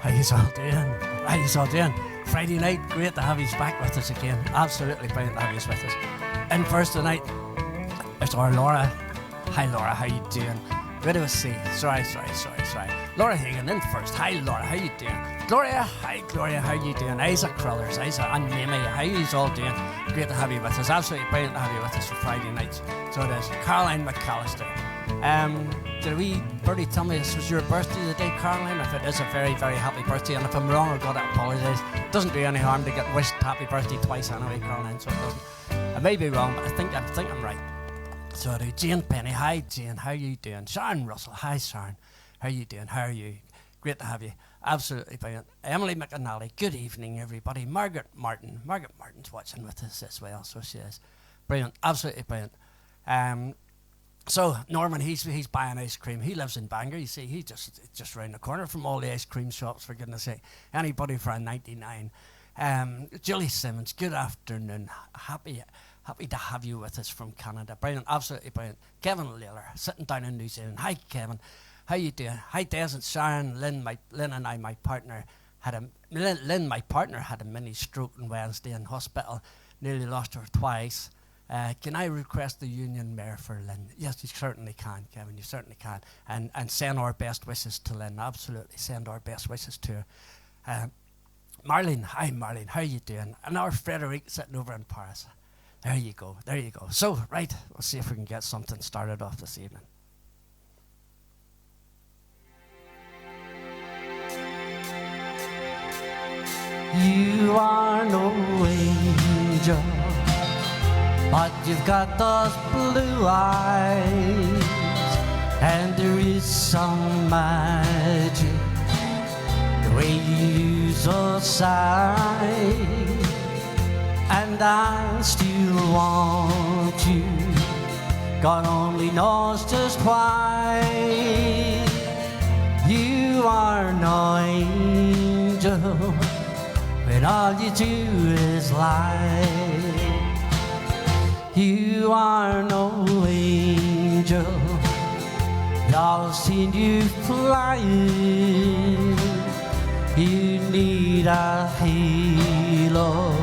How you all doing? How you all doing? Friday night, great to have you back with us again. Absolutely brilliant to have you with us. In first tonight, it's our Laura. Hi Laura, how you doing? Good to see you. Sorry. Laura Hagan in first. Hi Laura, how you doing? Gloria, hi Gloria, how you doing? Isaac Crothers, and Mimi, how you all doing? Great to have you with us. Absolutely brilliant to have you with us for Friday nights. So it is. Caroline McAllister. Did a wee birdie tell me this was your birthday today, Caroline? If it is, a very, very happy birthday. And if I'm wrong, I've got to apologise. It doesn't do any harm to get wished happy birthday twice anyway, Caroline, so it doesn't. I may be wrong, but I think I'm right. So I do. Jane Penny, hi Jane, how you doing? Sharon Russell, hi Sharon, how you doing? How are you? Great to have you. Absolutely brilliant. Emily McAnally, good evening everybody. Margaret Martin's watching with us as well, so she is. Brilliant, absolutely brilliant. So Norman, he's buying ice cream. He lives in Bangor. You see, he's just round the corner from all the ice cream shops. For goodness' sake, anybody for a 99. Julie Simmons, good afternoon. Happy to have you with us from Canada. Brilliant, absolutely brilliant. Kevin Layler, sitting down in New Zealand. Hi Kevin, how you doing? Hi Des and Sharon. Lynn and I, my partner, had a mini stroke on Wednesday in hospital. Nearly lost her twice. Can I request the Union Mayor for Lynn? Yes, you certainly can, Kevin, you certainly can. And send our best wishes to Lynn, absolutely, send our best wishes to her. Marlene, hi Marlene, how you doing? And our Frederic sitting over in Paris. There you go. So, right, we'll see if we can get something started off this evening. You are no angel, but you've got those blue eyes, and there is some magic the way you use those sighs, and I still want you. God only knows just why. You are no angel when all you do is lie. You are no angel, I've seen you flying. You need a halo,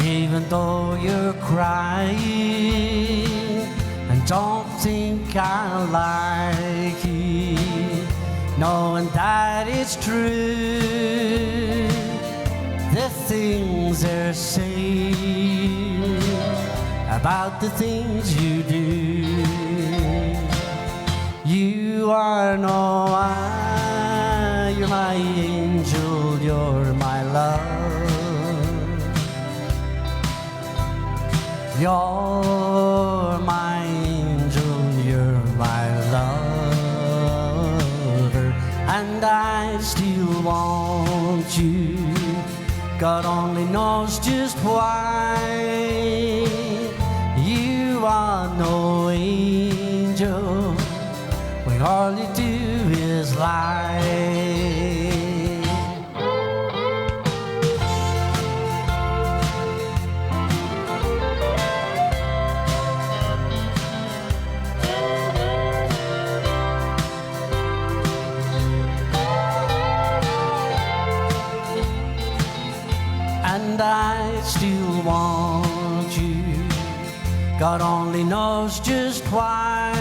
even though you're crying. And don't think I like it, knowing that it's true. The things they're saying about the things you do. You are no I, you're my angel, you're my love. You're my angel, you're my lover, and I still want you. God only knows just why. You are no angel when all you do is lie. And I still want you. God only knows just why.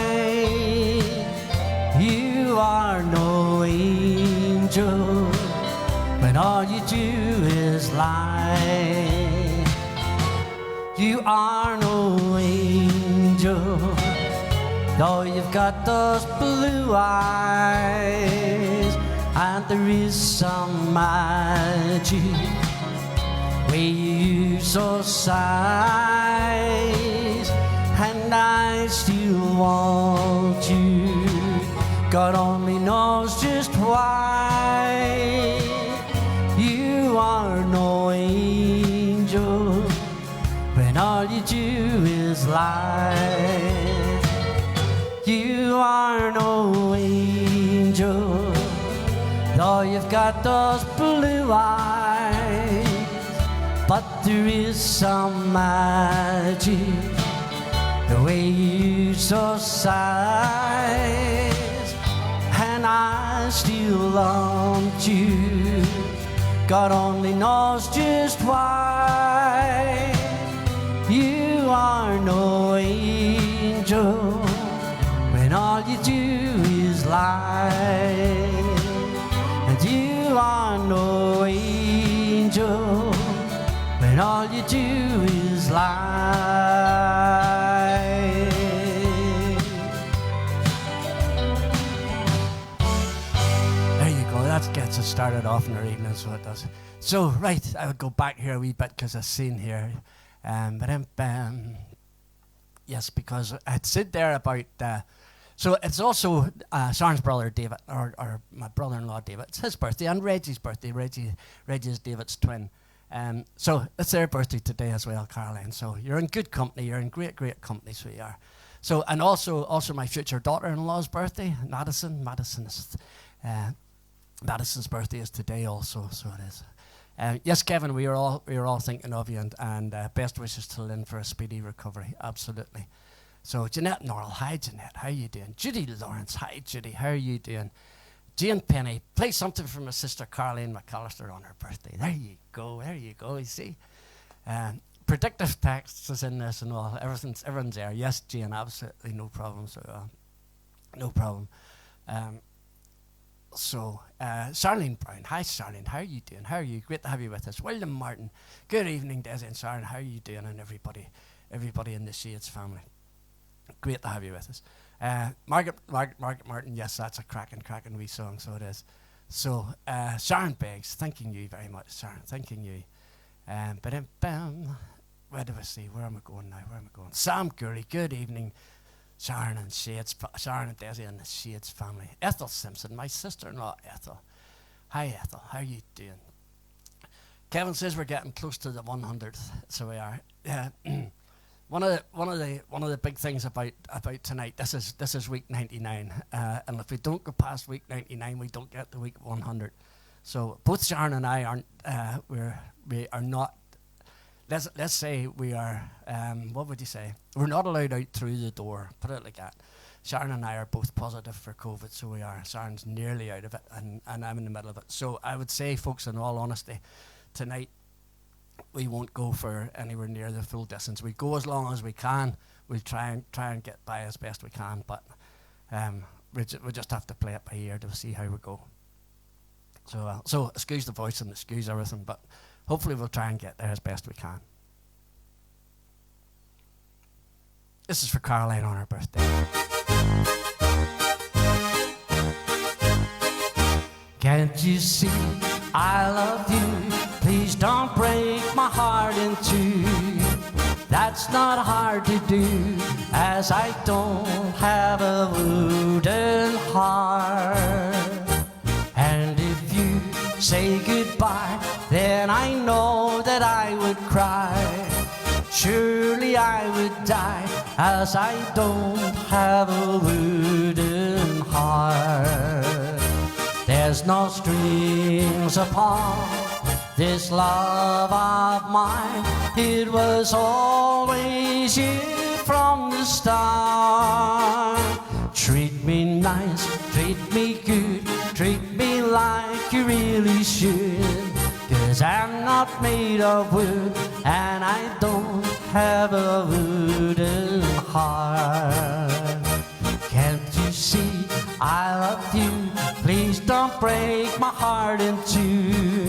You are no angel when all you do is lie. You are no angel, though you've got those blue eyes, and there is some magic way you use those sighs, and I still want you. God only knows just why. You are no angel when all you do is lie. You are no angel, though you've got those blue eyes. But there is some magic the way you use those sighs, and I I still loved you. God only knows just why. You are no angel when all you do is lie. And you are no angel when all you do is lie. There you go, that gets us started off in our evening, so it does. So, right, I would go back here a wee bit because I've seen here. Yes, because I'd said there about, so it's also Sharon's brother David, or my brother-in-law David. It's his birthday and Reggie's birthday. Reggie's David's twin. So it's their birthday today as well, Caroline. So you're in good company. You're in great, great company, so you are. So, and also my future daughter-in-law's birthday, Madison. Madison's birthday is today also, so it is. Yes, Kevin, we are all thinking of you, and best wishes to Lynn for a speedy recovery. Absolutely. So Jeanette Norrell, hi Jeanette, how are you doing? Judy Lawrence, hi Judy, how are you doing? Jane Penny, play something for my sister Caroline McAllister on her birthday. There you go, you see. Predictive text is in this and all. Everyone's there. Yes, Jane, absolutely no problem. So no problem. Charlene Brown, hi Charlene, how are you doing? How are you? Great to have you with us. William Martin, good evening, Desi and Sharon, how are you doing? And everybody in the Shades family, great to have you with us. Margaret Martin, yes, that's a cracking wee song, so it is. So Sharon Beggs, thanking you very much, Sharon, thanking you. Where do I see? Where am I going now? Sam Gurley, good evening. Sharon and Desi and the Shades family. Ethel Simpson, my sister-in-law Ethel. Hi Ethel, how are you doing? Kevin says we're getting close to the 100th, so we are. One of the big things about tonight. This is week 99, and if we don't go past week 99, we don't get to week 100. So both Sharon and I aren't. We are not. Let's say we are, what would you say? We're not allowed out through the door, put it like that. Sharon and I are both positive for COVID, so we are. Sharon's nearly out of it, and I'm in the middle of it. So I would say, folks, in all honesty, tonight we won't go for anywhere near the full distance. We go as long as we can. We'll try and get by as best we can, but we just have to play it by ear to see how we go. So excuse the voice and excuse everything, but hopefully we'll try and get there as best we can. This is for Caroline on her birthday. Can't you see I love you? Please don't break my heart in two. That's not hard to do, as I don't have a wooden heart. And if you say goodbye, then I know that I would cry. Surely I would die, as I don't have a wooden heart. There's no strings upon this love of mine. It was always you from the start. Treat me nice, treat me good, treat me like you really should. 'Cause I'm not made of wood, and I don't have a wooden heart. Can't you see I love you? Please don't break my heart in two.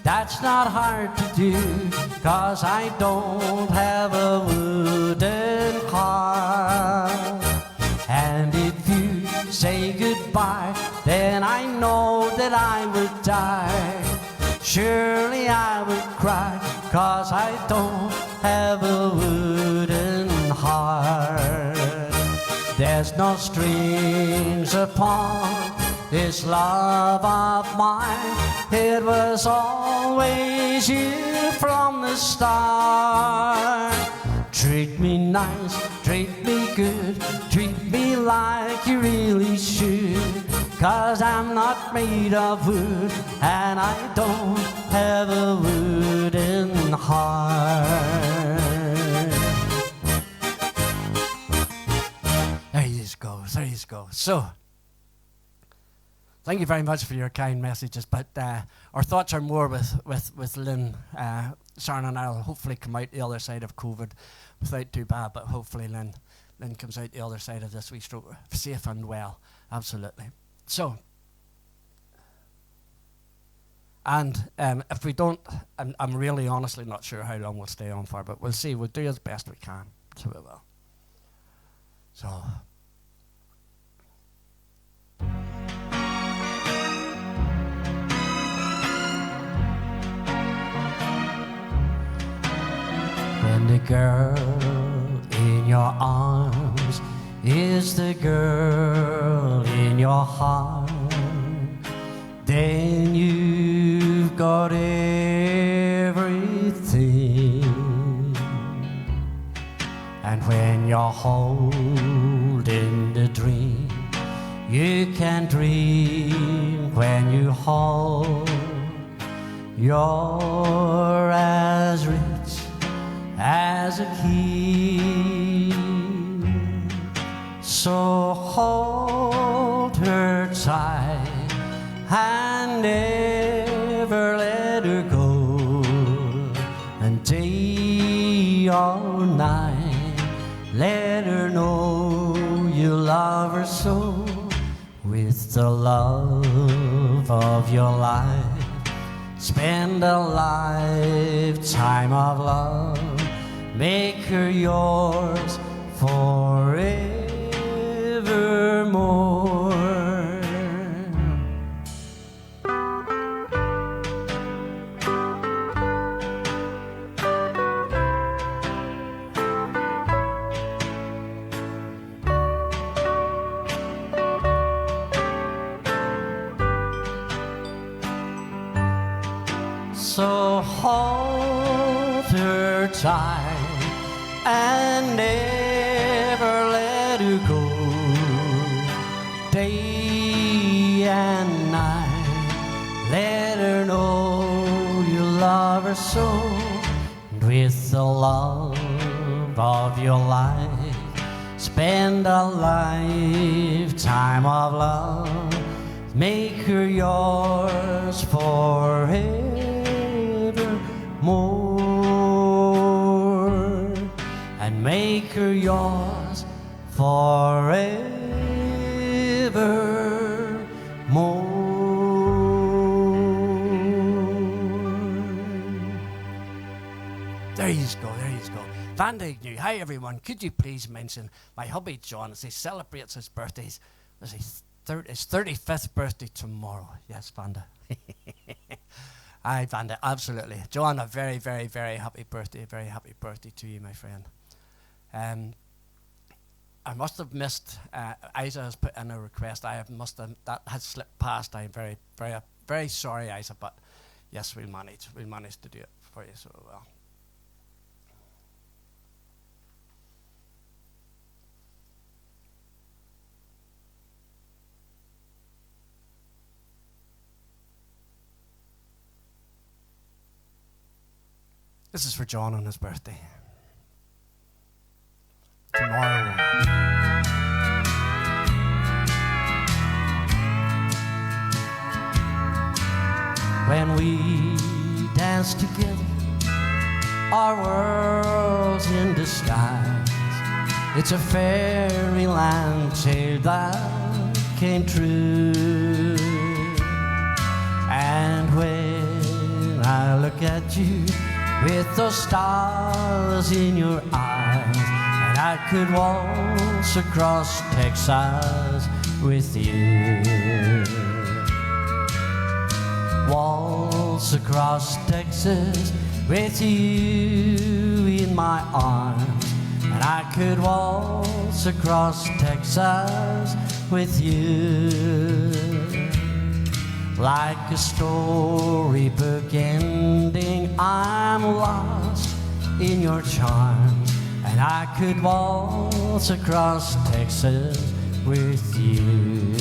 That's not hard to do, 'cause I don't have a wooden heart. And if you say goodbye, then I know that I would die. Surely I would cry, 'cause I don't have a wooden heart. There's no strings upon this love of mine. It was always you from the start. Treat me nice, treat me good, treat me like you really should. 'Cause I'm not made of wood, and I don't have a wooden heart. There you go. So Thank you very much for your kind messages, but our thoughts are more with Lynn. Sharon and I will hopefully come out the other side of COVID without too bad, but hopefully Lynn comes out the other side of this wee stroke safe and well. Absolutely. So, and if we don't, I'm really honestly not sure how long we'll stay on for, but we'll see. We'll do as best we can. So we will. So. When the girl in your arms is the girl in your heart, then you've got everything. And when you're holding the dream, you can dream when you hold. You're as rich as a king. So hold her tight and never let her go. And day or night, let her know you love her so. With the love of your life, spend a lifetime of love. Make her yours forevermore. So hold her tight and never let her go. Day and night, let her know you love her so. And with the love of your life, spend a lifetime of love. Make her yours forevermore. And make her yours forevermore. There you go, there you go. Vanda Agnew, hi everyone. Could you please mention my hubby John as he celebrates his birthdays? His 35th birthday tomorrow. Yes, Vanda. Aye, Vanda, absolutely. John, a very, very, very happy birthday. Very happy birthday to you, my friend. I must have missed. Isa has put in a request. That has slipped past. I'm very, very, very sorry, Isa. But yes, we'll manage. We'll manage to do it for you. So well. This is for John on his birthday. Tomorrow. When we dance together, our worlds in disguise. It's a fairyland tale that came true. And when I look at you, with those stars in your eyes, and I could waltz across Texas with you. Waltz across Texas with you in my arms, and I could waltz across Texas with you. Like a storybook ending, I'm lost in your charms, and I could waltz across Texas with you.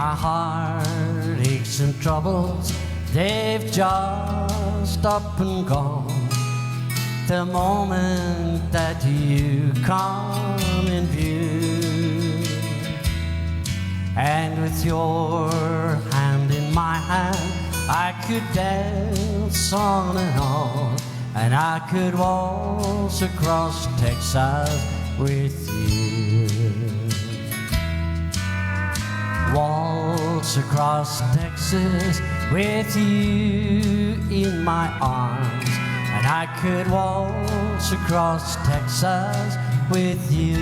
My heart aches and troubles, they've just up and gone the moment that you come in view. And with your hand in my hand, I could dance on and on, and I could waltz across Texas with you. Waltz across Texas with you in my arms, and I could waltz across Texas with you.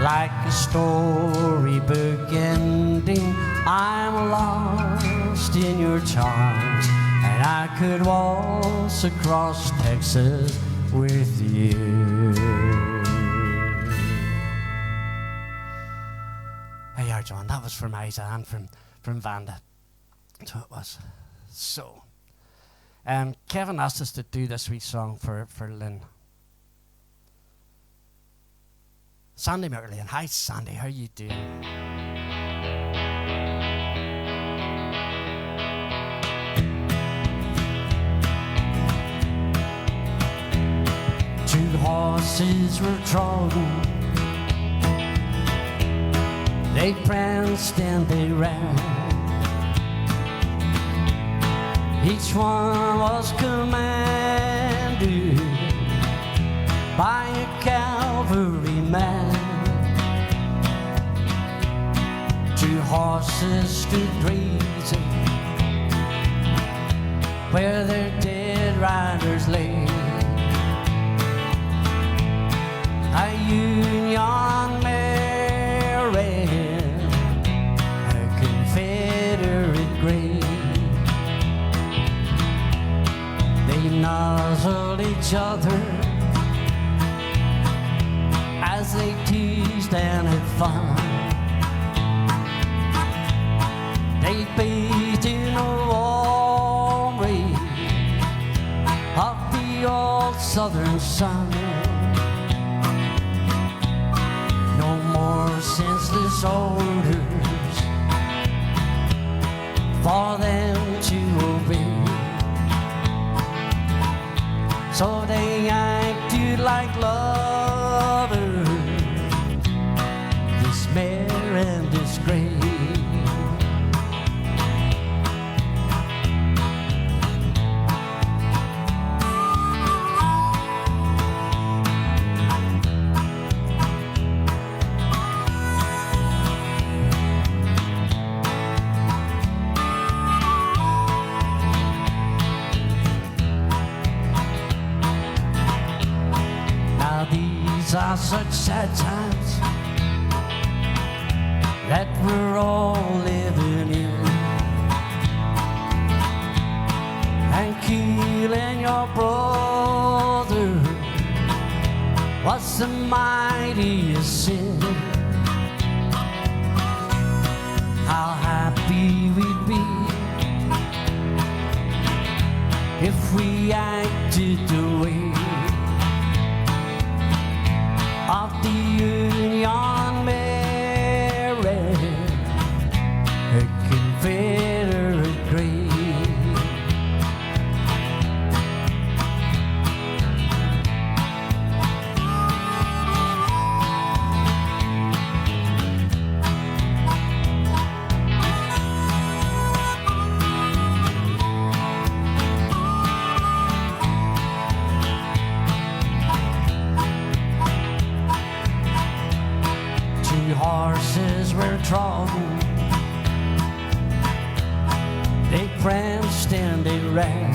Like a storybook ending, I'm lost in your charms, and I could waltz across Texas with you. Hey, yeah, John, that was from Isa and from Vanda. So it was. So, Kevin asked us to do this wee song for Lynn. Sandy Merlin. Hi, Sandy. How you doing? Two horses were trodden. They pranced and they ran. Each one was commanded by a cavalry man. Two horses stood grazing where their dead riders lay. A Union mare ran a Confederate gray. They nuzzled each other as they teased and had fun. They bathed in a warm ray of the old southern sun. No more senseless orders for them to obey. So they acted like lovers, despair and disgrace. These are such sad times that we're all living in, and killing your brother was the mightiest sin. How happy we'd be if we acted the way of the Union mare, a Confederate gray. Horses were trodden, they pranced and they ran.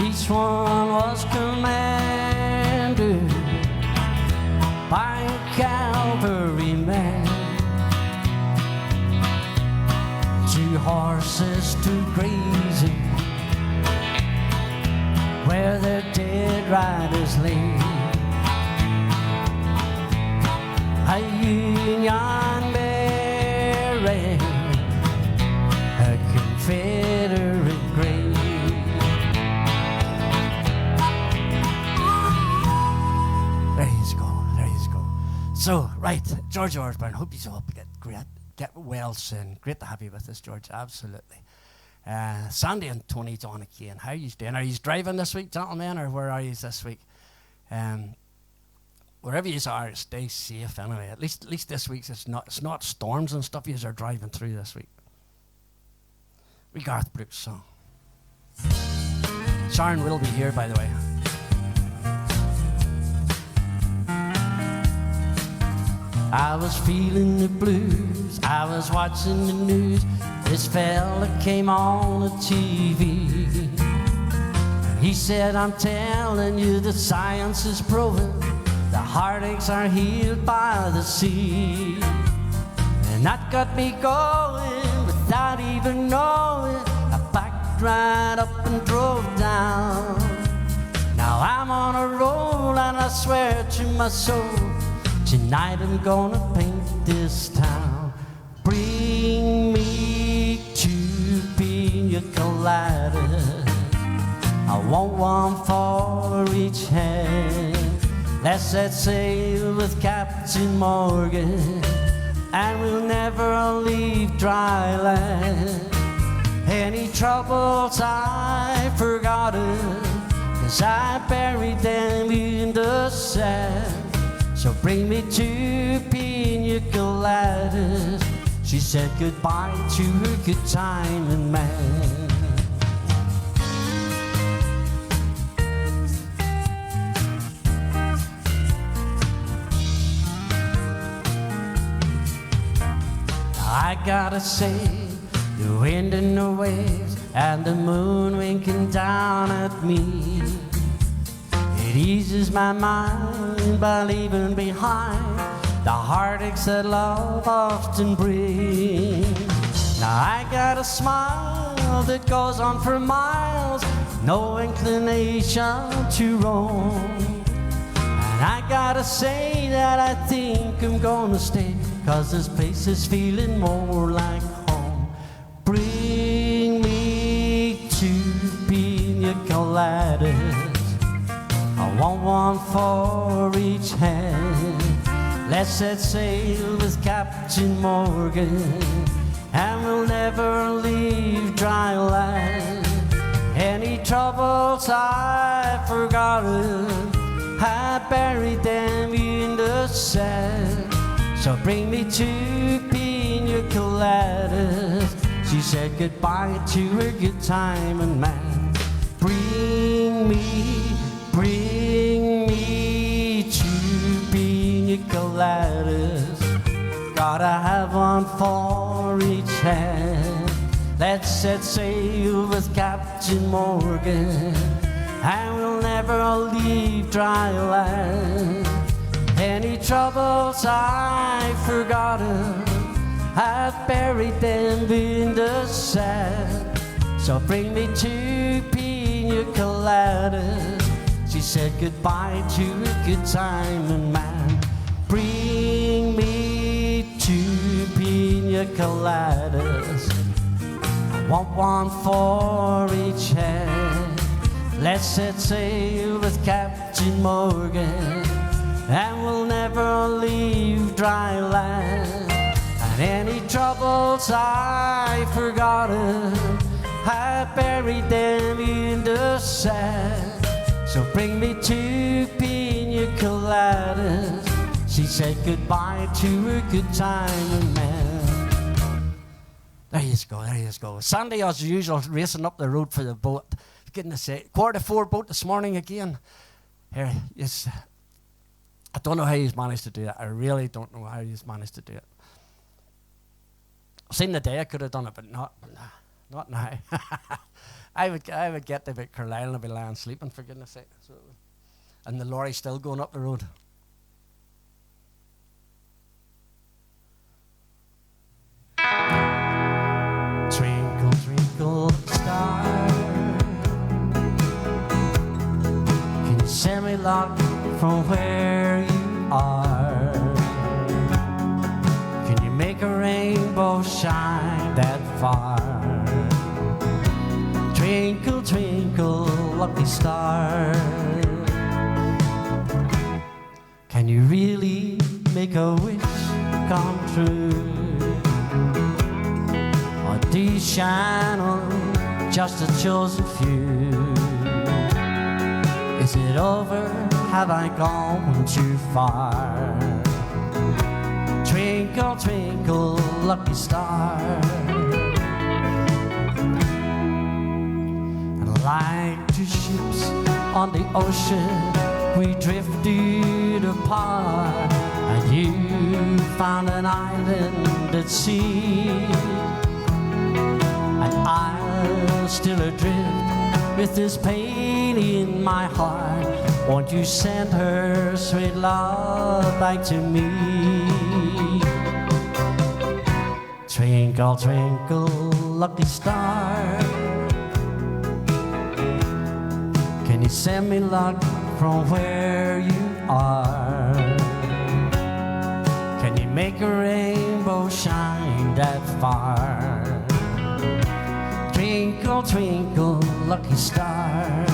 Each one was commanded by a cavalry man. Two horses stood grazing where their dead riders lay. A Union mare, a Confederate gray. There you go, there you go. So, right, George Osborne, hope you all get well soon. Great to have you with us, George, absolutely. Sandy and Tony John again, how are you doing? Are you driving this week, gentlemen, or where are you this week? Wherever you are, stay safe anyway. At least this week it's not storms and stuff you are driving through this week. We Garth Brooks song. Sharon will be here, by the way. I was feeling the blues, I was watching the news. This fella came on the TV. He said, I'm telling you that science is proven the heartaches are healed by the sea. And that got me going without even knowing. I backed right up and drove down. Now I'm on a roll and I swear to my soul, tonight I'm gonna paint this town. Bring me 2 pina coladas. I want one for each hand. Let's set sail with Captain Morgan, and we'll never leave dry land. Any troubles I've forgotten, 'cause I buried them in the sand. So bring me 2 pina coladas. She said goodbye to her good time and man. I gotta say, the wind and the waves and the moon winking down at me, it eases my mind by leaving behind the heartaches that love often brings. Now I got a smile that goes on for miles, no inclination to roam. And I gotta say that I think I'm gonna stay, 'cause this place is feeling more like home. Bring me 2 pina coladas. I want one for each hand. Let's set sail with Captain Morgan, and we'll never leave dry land. Any troubles I've forgotten, I buried them in the sand. So bring me 2 pina coladas. She said goodbye to her good time and man. Bring me 2 pina coladas. Gotta have one for each hand. Let's set sail with Captain Morgan, and we'll never leave dry land. Any troubles I've forgotten, I've buried them in the sand. So bring me 2 pina coladas. She said goodbye to her good time and man. Bring me 2 pina coladas. I want one for each hand. Let's set sail with Captain Morgan, and we'll never leave dry land. And any troubles I've forgotten, I buried them in the sand. So bring me 2 pina coladas. She said goodbye to her good time and man. There you go. Sandy, as usual, racing up the road for the boat. Goodness sake, 4:45 boat this morning again. Here, yes. I don't know how he's managed to do it. I really don't know how he's managed to do it. I've seen the day I could have done it, but not now. I would get to about Carlisle and I'd be lying sleeping, for goodness sake. So, and the lorry's still going up the road. Twinkle, twinkle, star, can you send me love from where you are? Can you make a rainbow shine that far? Twinkle, twinkle, lucky star, can you really make a wish come true, or do you shine on just a chosen few? Is it over? Have I gone too far? Twinkle, twinkle, lucky star. And like two ships on the ocean, we drifted apart, and you found an island at sea, and I'm still adrift with this pain in my heart. Won't you send her sweet love back to me? Twinkle, twinkle, lucky star, can you send me luck from where you are? Can you make a rainbow shine that far? Twinkle, twinkle, lucky star.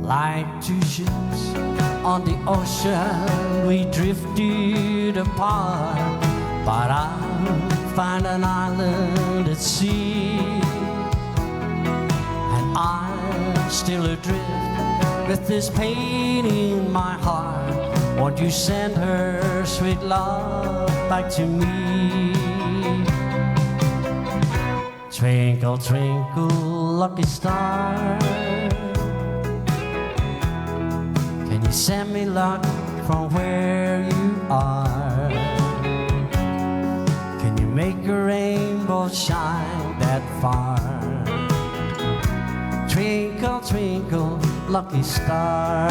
Like two ships on the ocean, we drifted apart, but I'll find an island at sea, and I'm still adrift with this pain in my heart. Won't you send her sweet love back to me? Twinkle, twinkle, lucky star, can you send me luck from where you are? Can you make a rainbow shine that far? Twinkle, twinkle, lucky star.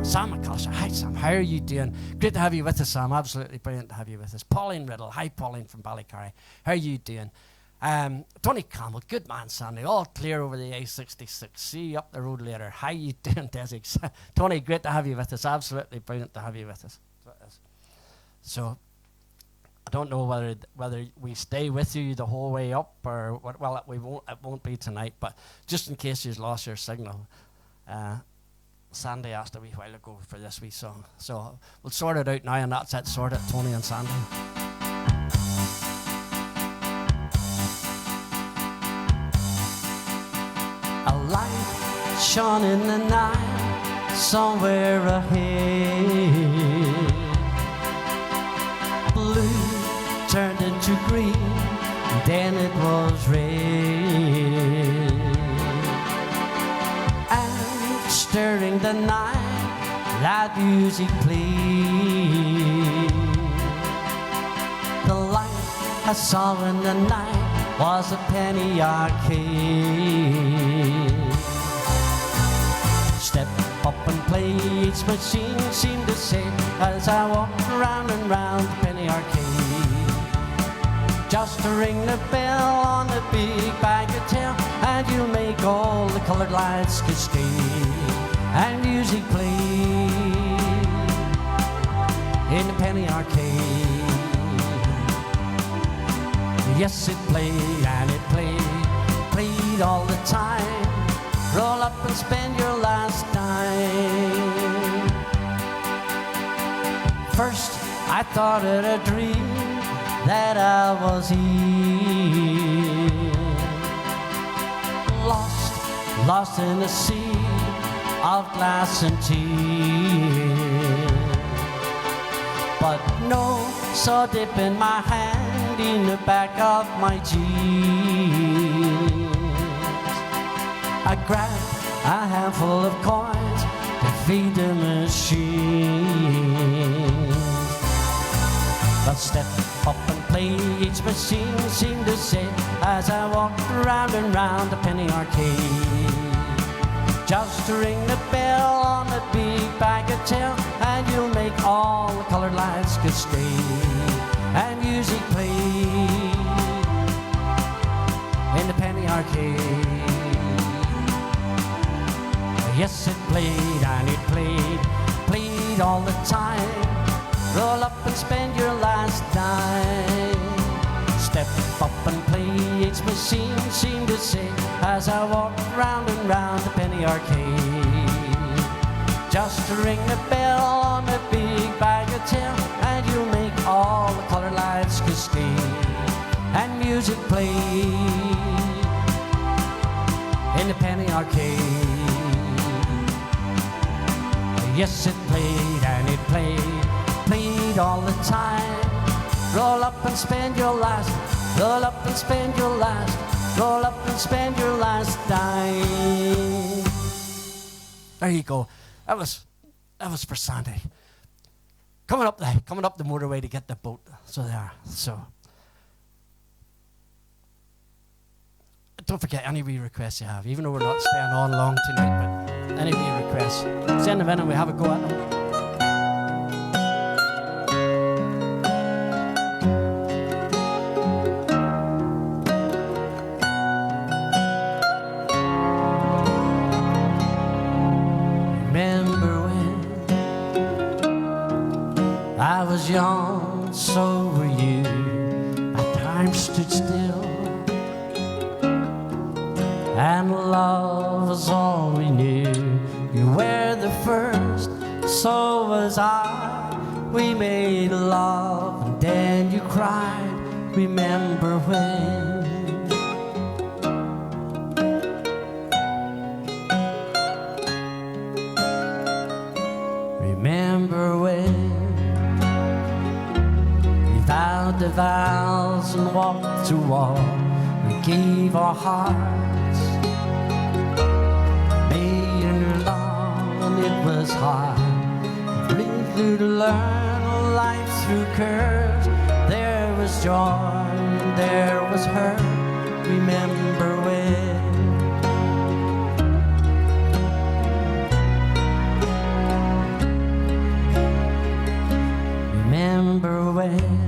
Sam McCusker, hi Sam, how are you doing? Great to have you with us, Sam. Absolutely brilliant to have you with us. Pauline Riddle, hi Pauline from Ballycarry. How are you doing? Tony Campbell, good man, Sandy. All clear over the A66. See you up the road later. How you doing, Desi? Tony, great to have you with us. Absolutely brilliant to have you with us. So, I don't know whether we stay with you the whole way up or what. Well, we won't. It won't be tonight. But just in case you've lost your signal, Sandy asked a wee while ago for this wee song. So we'll sort it out now, and that's it. Sort it, Tony and Sandy. A light shone in the night somewhere ahead. Blue turned into green, then it was red. And stirring the night, loud music played. The light I saw in the night was a penny arcade. Step up and play, each machine seemed to say, as I walked round and round the penny arcade. Just to ring the bell on the big bagatelle, and you'll make all the colored lights cascade. And music played in the penny arcade. Yes, it played and it played all the time. Roll up and spend your last dime. First, I thought it a dream that I was in. Lost in a sea of glass and tears. But no, saw dip in my hand in the back of my jeans. grab a handful of coins to feed the machine. But step up and play, each machine seemed to say, as I walked round and round the penny arcade. Just to ring the bell on the big bagatelle, and you'll make all the colored lights cascade. And music played in the penny arcade. Yes, it played and it played all the time. Roll up and spend your last dime. Step up and play, each machine seemed to say, as I walked round and round the penny arcade. Just to ring the bell on the big bagatelle, and you'll make all the colored lights cascade. And music played in the penny arcade. Yes, it played and it played all the time. Roll up and spend your last, roll up and spend your last, roll up and spend your last dime. There you go. That was for Sandy. Coming up the motorway to get the boat. So there. So don't forget any wee requests you have, even though we're not staying on long tonight, but any wee requests, send them in and we have a go at them. I was young, so were you. Our time stood still, and love was all we knew. You were the first, so was I. We made love, and then you cried. Remember when? Remember when? Vowed the vows and walked to war. We gave our hearts, made a love, and it was hard. We flew to learn life through curves. There was joy, and there was hurt. Remember when? Remember when?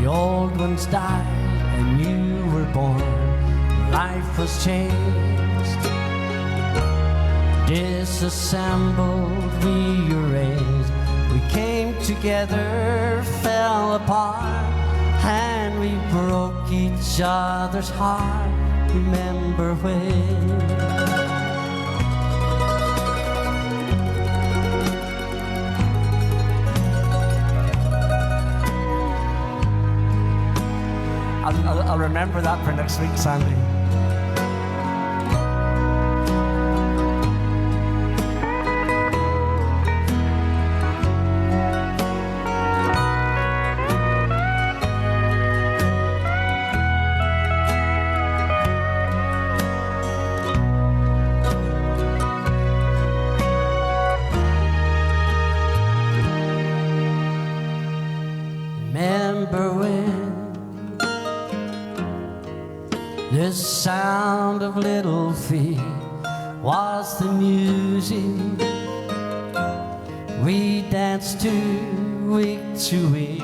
The old ones died and you were born. Life was changed, disassembled, rearranged. We came together, fell apart, and we broke each other's heart. Remember when? I'll remember that for next week, Sandy. Remember when? The sound of little feet was the music we danced to week to week.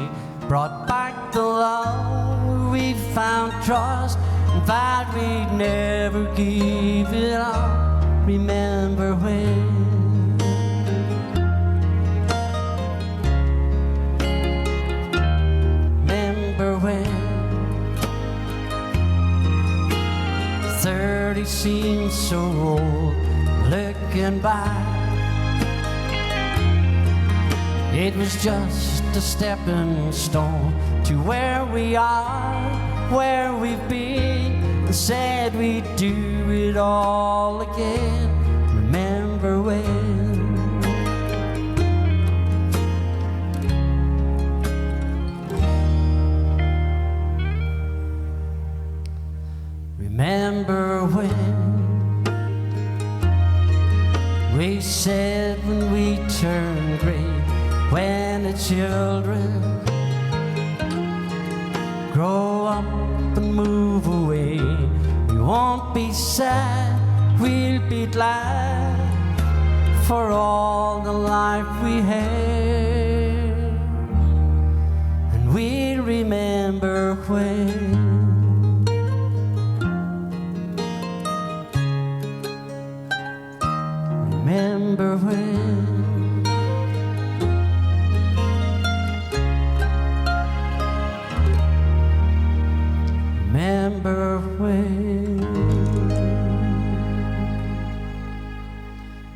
Brought back the love, we found trust, and vowed we'd never give it up. Remember when? Remember when? 30 seems so old, looking back. It was just a stepping stone to where we are, where we've been, and said we'd do it all again. Remember when? Remember when we said when we turned gray, when the children grow up and move away, we won't be sad, we'll be glad for all the life we had, and we'll remember when. Remember when. Remember when.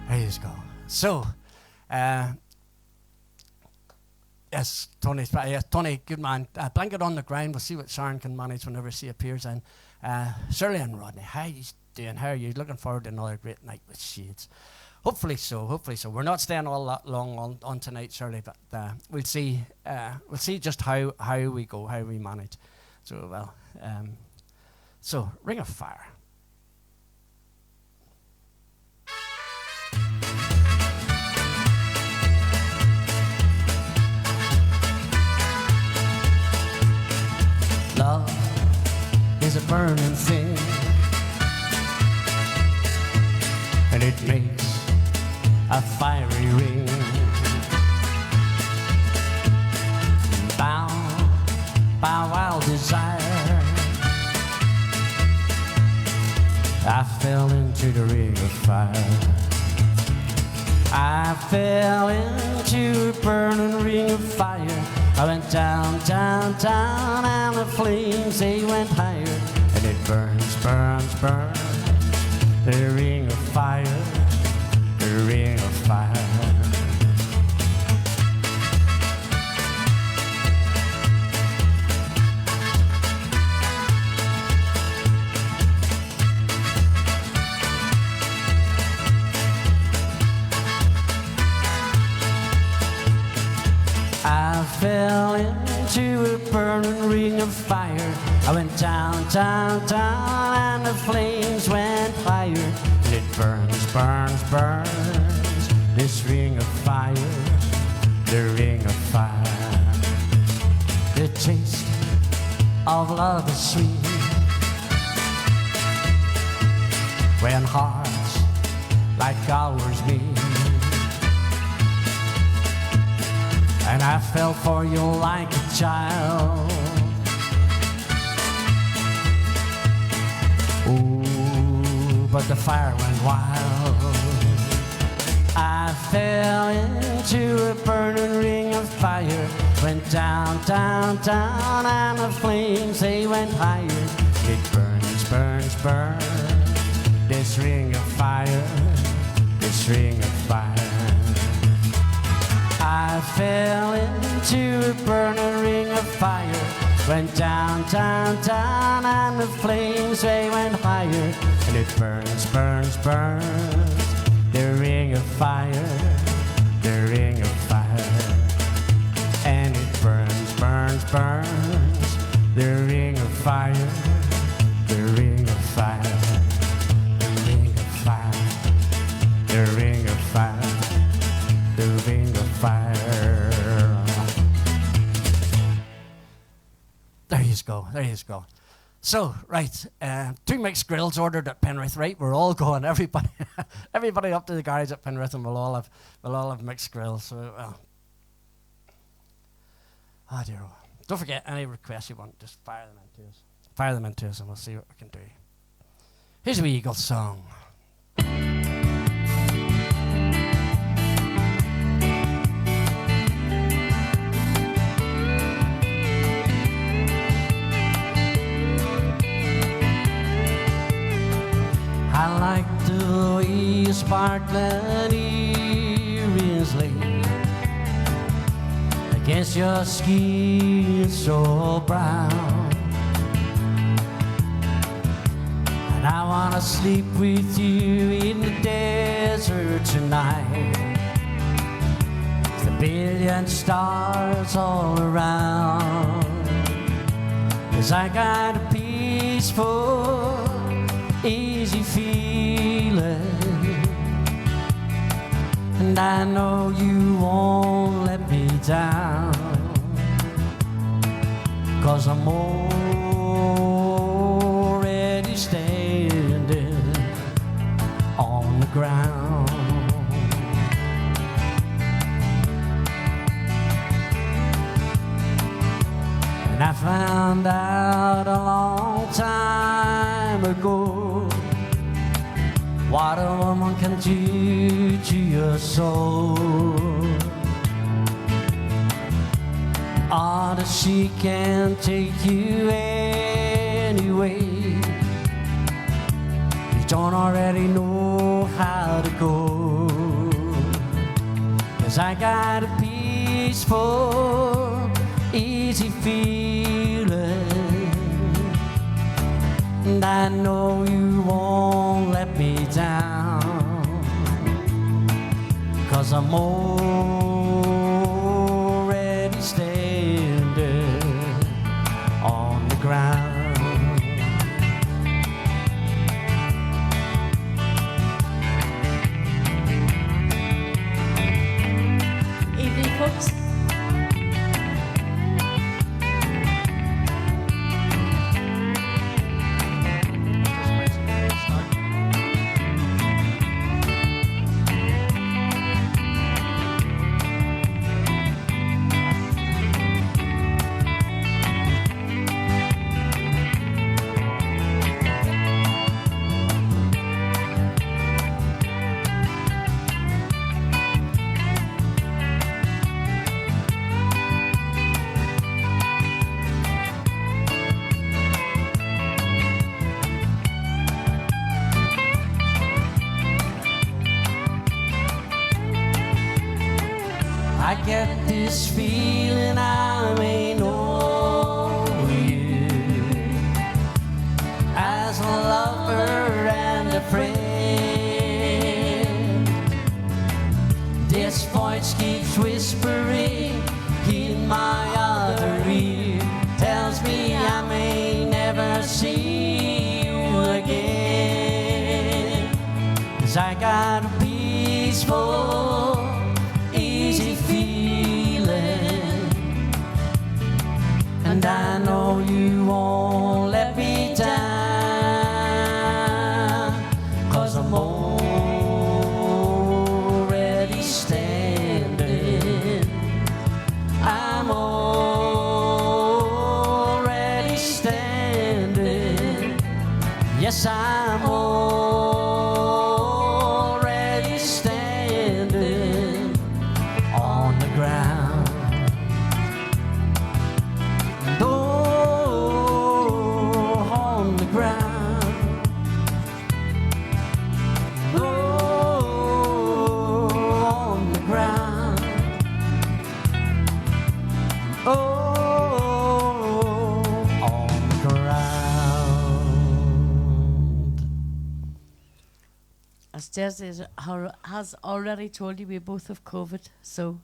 There you go. So, yes, Tony, good man. Blanket on the ground. We'll see what Sharon can manage whenever she appears. And Shirley and Rodney, how are you doing? How are you? Looking forward to another great night with Shades. Hopefully so. We're not staying all that long on tonight, Shirley, but we'll see. We'll see just how we go, how we manage. So, well, so Ring of Fire. Love is a burning thing, and it makes a fiery ring. Bound by wild desire, I fell into the ring of fire. I fell into a burning ring of fire. I went down, down, down, and the flames, they went higher. And it burns, burns, burns, the ring of fire, the ring of fire. I fell into a burning ring of fire. I went down, down, down, and the flames went higher. And it burns, burns, burns, this ring of fire, the ring of fire. The taste of love is sweet when hearts like ours meet. And I fell for you like a child. Ooh, but the fire went wild. I fell into a burning ring of fire. Went down, down, down, and the flames, they went higher. It burns, burns, burns, this ring of fire, this ring of fire. I fell into a burning ring of fire. Went down, down, down, and the flames, they went higher. And it burns, burns, burns, the ring of fire, the ring of fire. And it burns, burns, burns, the ring of fire, the ring of fire, the ring of fire, the ring of fire, the ring of fire. There you go, there you go. So, right, 2 mixed grills ordered at Penrith, right? We're all going, everybody everybody up to the garage at Penrith, and we'll all have mixed grills. So, well, oh dear. Don't forget, any requests you want, just fire them into us. Fire them into us, and we'll see what we can do. Here's a wee Eagles song. I like the way your sparkling earrings lay against your skin so brown. And I wanna sleep with you in the desert tonight, with a billion stars all around. 'Cause I got a peaceful, easy easy feeling, and I know you won't let me down, 'cause I'm already standing on the ground. And I found out a long time ago what a woman can do to your soul. Oh, that she can take you anyway. You don't already know how to go. 'Cause I got a peaceful, easy feeling, and I know you won't let me down, 'cause I'm already standing on the ground. Evening, folks. I get this feeling I may know you as a lover and a friend. This voice keeps whispering in my other ear, tells me I may never see you again. 'Cause I got a peaceful, easy feeling, and I know you won't let me down, 'cause I'm already standing. I'm already standing. Yes, I'm already standing on the ground. Oh, on the ground. Oh, on the ground. Oh, on the ground. As Jesse has already told you, we both have COVID, so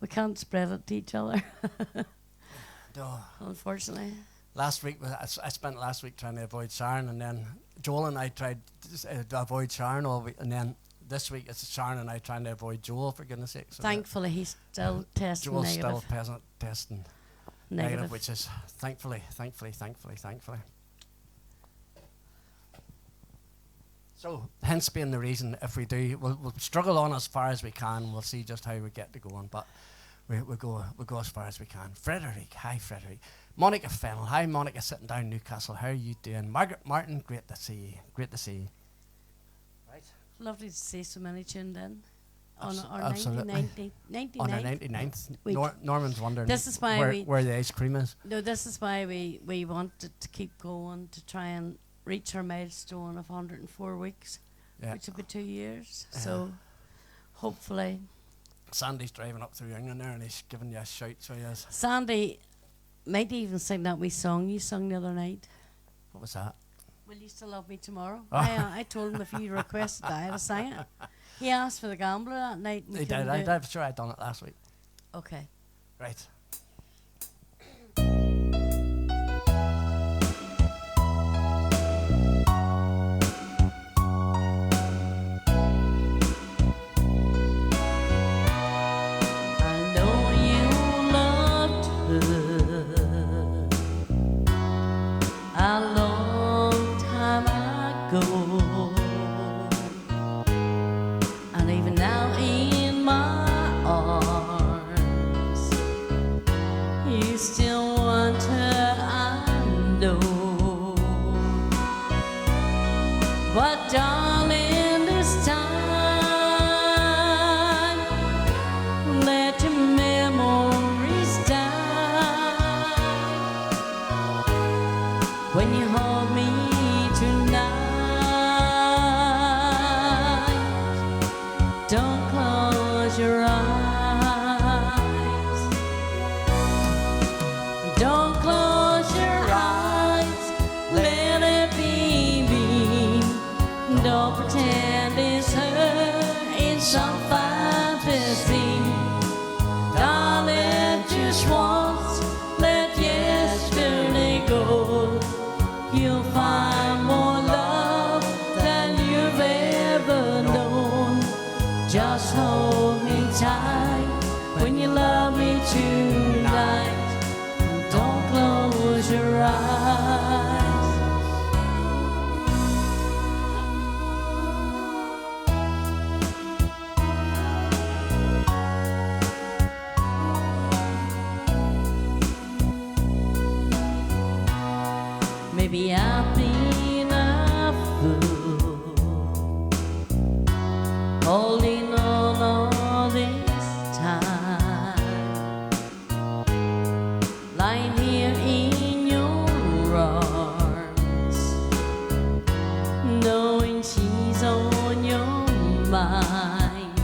we can't spread it to each other, Oh. unfortunately. Last week, I spent last week trying to avoid Sharon, and then Joel and I tried to avoid Sharon all week, and then this week it's Sharon and I trying to avoid Joel, for goodness sake. So Thankfully, he's still testing Joel's negative. still testing negative, which is thankfully. So, hence being the reason, if we do, we'll struggle on as far as we can. We'll see just how we get to going, but we'll go as far as we can. Frederick, hi Frederick. Monica Fennell, hi Monica, sitting down in Newcastle. How are you doing? Margaret Martin, great to see you. Great to see you. Right. Lovely to see so many tuned in on our Absolutely. 99th On our 99th, week. Norman's wondering This is why where the ice cream is. No, this is why we wanted to keep going to try and reach our milestone of 104 weeks, Yeah. which will be 2 years. So hopefully, Sandy's driving up through England there and he's giving you a shout, so he is. Sandy might even sing that wee song you sung the other night. What was that? Will you still love me tomorrow? Oh. I told him if you requested that, I'd have sang it. He asked for the Gambler that night. And we He did. couldn't do it. I'm sure I'd done it last week. Okay. Right. But darling, this time, let your memories die. When you hold me tonight, don't close your eyes. Don't close your eyes, let it be me. Don't pretend it's her in some fantasy. Darling, just once, let yesterday go. You'll find more love than you've ever known. Just hold me tight when you love me tonight. Don't close your eyes. Maybe I've been a fool, holding on all this time, lying here in your arms, knowing she's on your mind.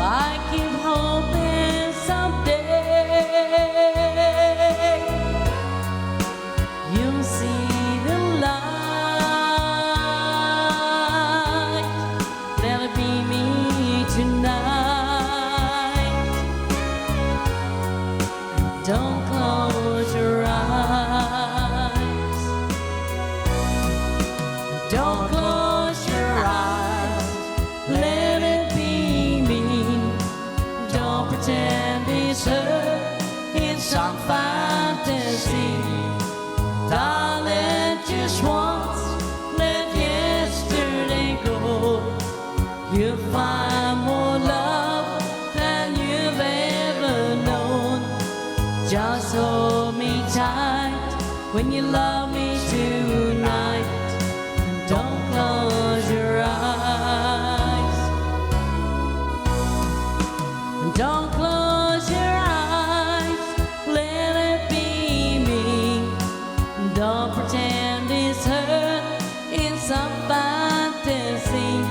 I keep hoping someday you'll see the light. Let it be me tonight. Don't close your eyes. Don't close your eyes. Let it be me. Don't pretend it's her in some fantasy. Darling, just once, let yesterday go. You'll find more love than you've ever known. Just hold me tight when you love me tonight. And don't close your eyes. Don't close your eyes, let it be me. Don't pretend it's her in some fantasy.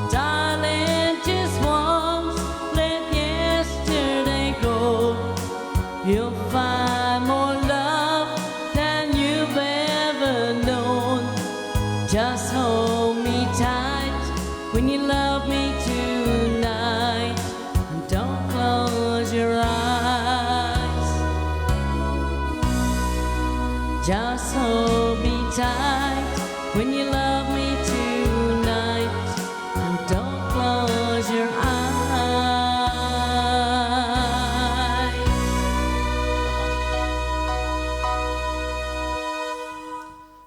Darling, just once, let yesterday go. You'll find more love than you've ever known. Just hold me tight when you love me tonight. And don't close your eyes. Just hold me tight when you love me tonight. And don't close your eyes.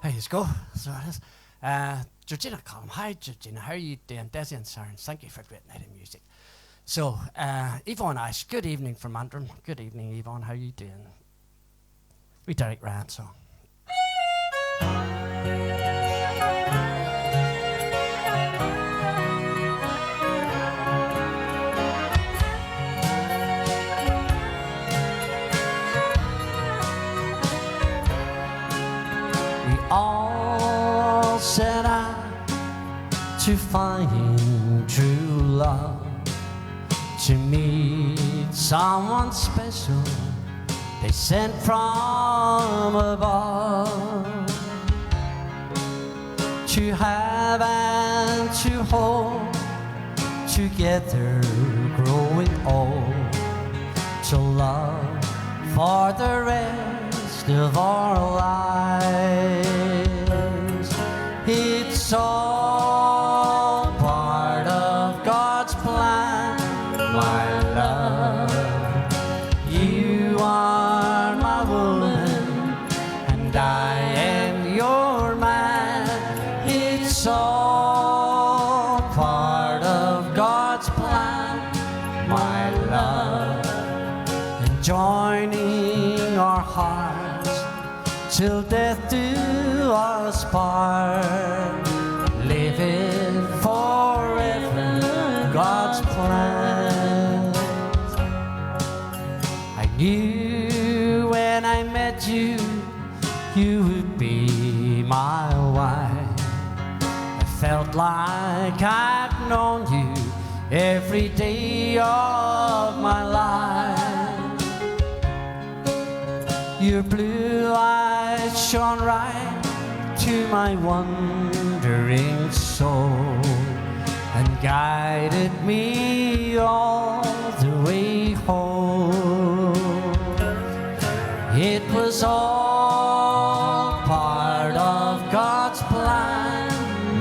There you go. So it is. Georgina Colum. Hi, Georgina. How are you doing? Desi and Sarn, thank you for a great night of music. So, Yvonne Ash, good evening from Antrim. Good evening, Yvonne. How are you doing? We Derek Ryan song. We all set out to find true love, to meet someone special they sent from above, to have and to hold, together growing old, to love for the rest of our lives. It's all part of God's plan, my love. You are my woman, and I am your man. It's all part of God's plan, my love. And joining our hearts till death do us was part, living forever, God's plan. I knew when I met you, you would be my wife. I felt like I'd known you every day of my life. Your blue eyes shone right to my wondering soul and guided me all the way home. It was all part of God's plan,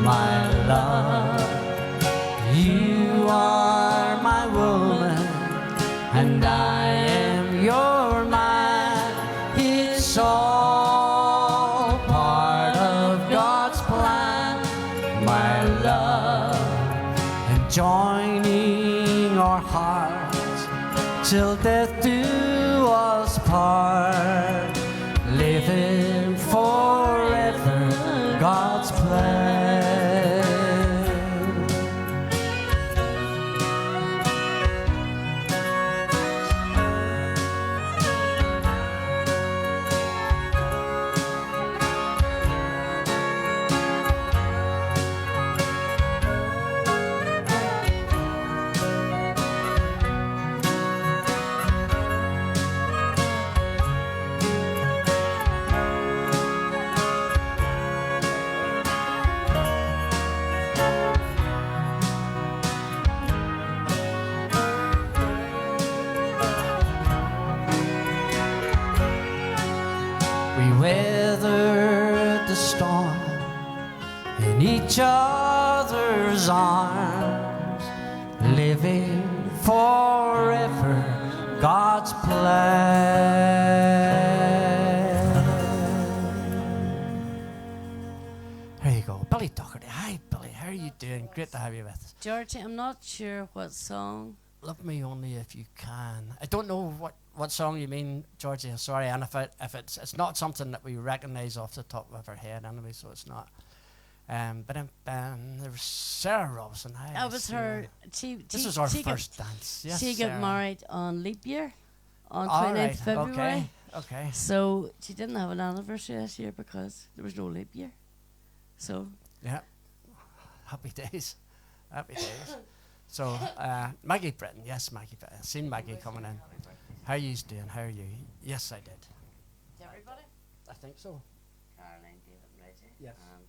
my love. You are my woman, and I am your man. It's all part of God's plan, my love. And joining our hearts till death do us part, living forever, God's plan. We weathered the storm in each other's arms, living forever, God's plan. There you go, Billy Doherty. Hi, Billy. How are you doing? Great to have you with us. Georgie, I'm not sure what song. Love me only if you can. I don't know what song you mean, Georgie. Sorry, and if it's not something that we recognise off the top of our head anyway, so it's not. But there was Sarah Robson. Hi, That was her. This was our first dance. Yes, she Sarah. got married on leap year, on All 29th right, February. Okay. So she didn't have an anniversary this year because there was no leap year. So Yeah. Happy days. Happy days. So Maggie Britton, yes, Maggie Britton. Seen Maggie coming in. How are you doing? How are you? Yes, I did. everybody, I think so. Caroline, David, and Reggie, Yes. and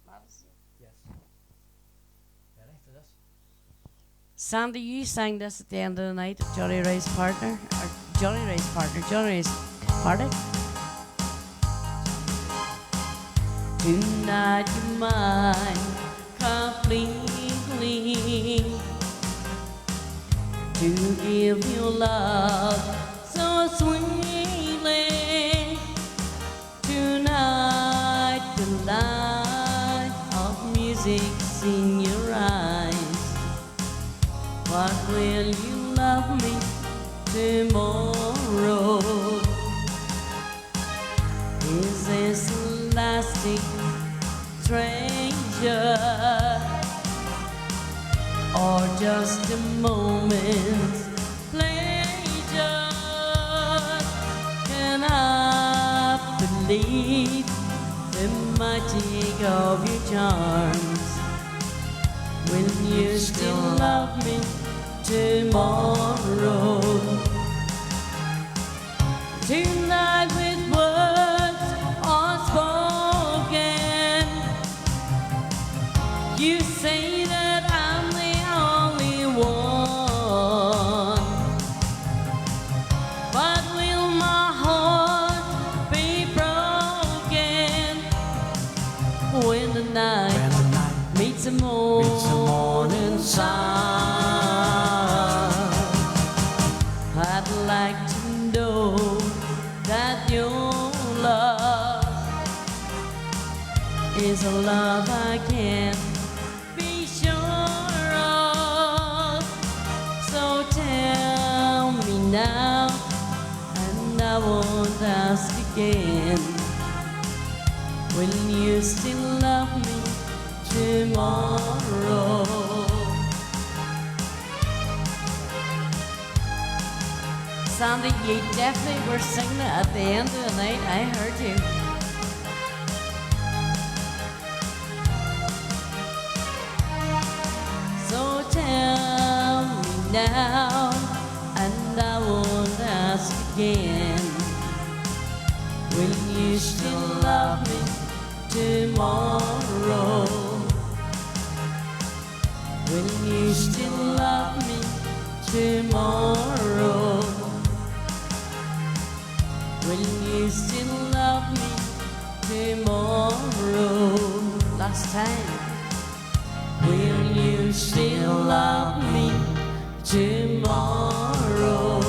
Madison. Yes. Ready for this? Sandy, you sang this at the end of the night at Johnny Ray's party. Tonight you're mine completely, to give you love so sweetly. Tonight the light of music's in your eyes. But will you love me tomorrow? Is this lasting treasure, or just a moment's pleasure? Can I believe the magic of your charms? Will you still love me tomorrow? Tonight with words unspoken, you say that I'm the only one. But will my heart be broken when the night meets the morning sun? I'd like to know that your love is a love I can't be sure of. So tell me now, and I won't ask again. Will you still love me tomorrow? Sandy, you definitely were singing it at the end of the night. I heard you. So tell me now, and I won't ask again. Will you still love me tomorrow? Will you still love me tomorrow? Will you still love me tomorrow? Last time. Will you still love me tomorrow?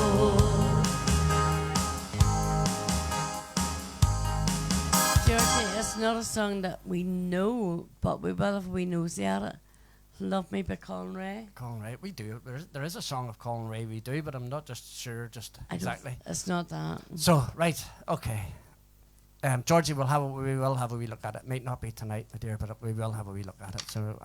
Georgie, it's not a song that we know, but we will if we knows the other. Love Me by Colin Ray. Colin Ray, we do. There is a song of Colin Ray we do, but I'm not just sure exactly. It's not that. So, right, okay. Georgie, we will have a wee look at it. Might not be tonight, my dear, but we will have a wee look at it. So,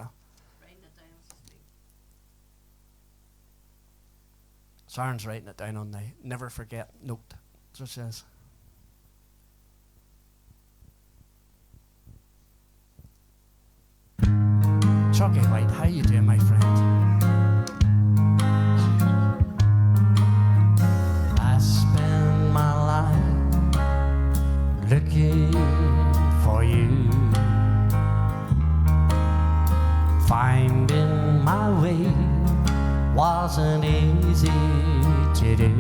Sharon's writing it down on the never forget note. That's what it says. Chucky White, how you doing, my friend? I spend my life looking for you, finding my way wasn't easy to do,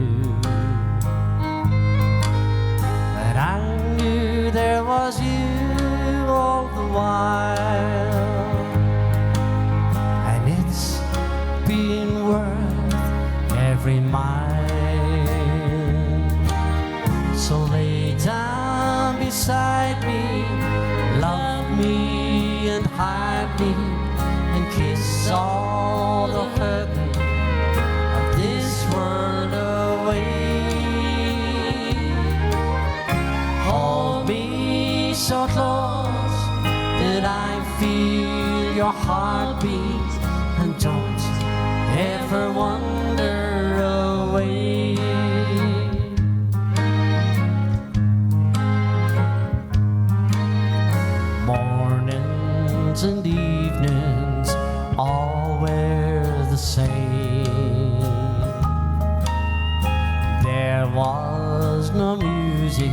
but I knew there was you all the while. Being worth every mile. So lay down beside me, love me and hide me, and kiss all the hurting of this world away. Hold me so close that I feel your heartbeat, and don't ever wander away. Mornings and evenings all were the same. There was no music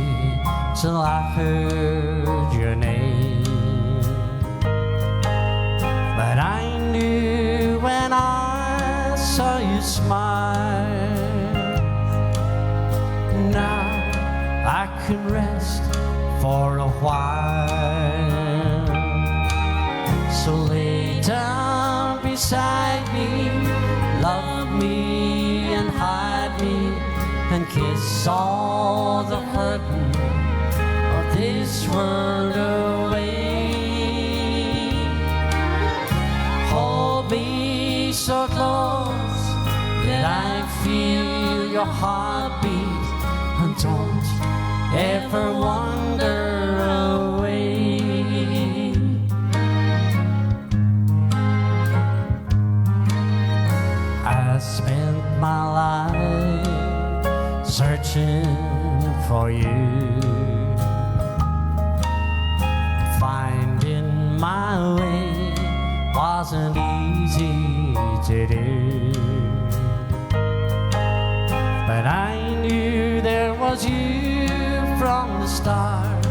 till I heard your name, but I knew when I saw you smile. Now I can rest for a while. So lay down beside me, love me and hide me, and kiss all the hurting of this world away. Hold me so close that I feel your heartbeat, and don't ever wander away. I spent my life searching for you, finding my way wasn't easy to do, but I knew there was you from the start,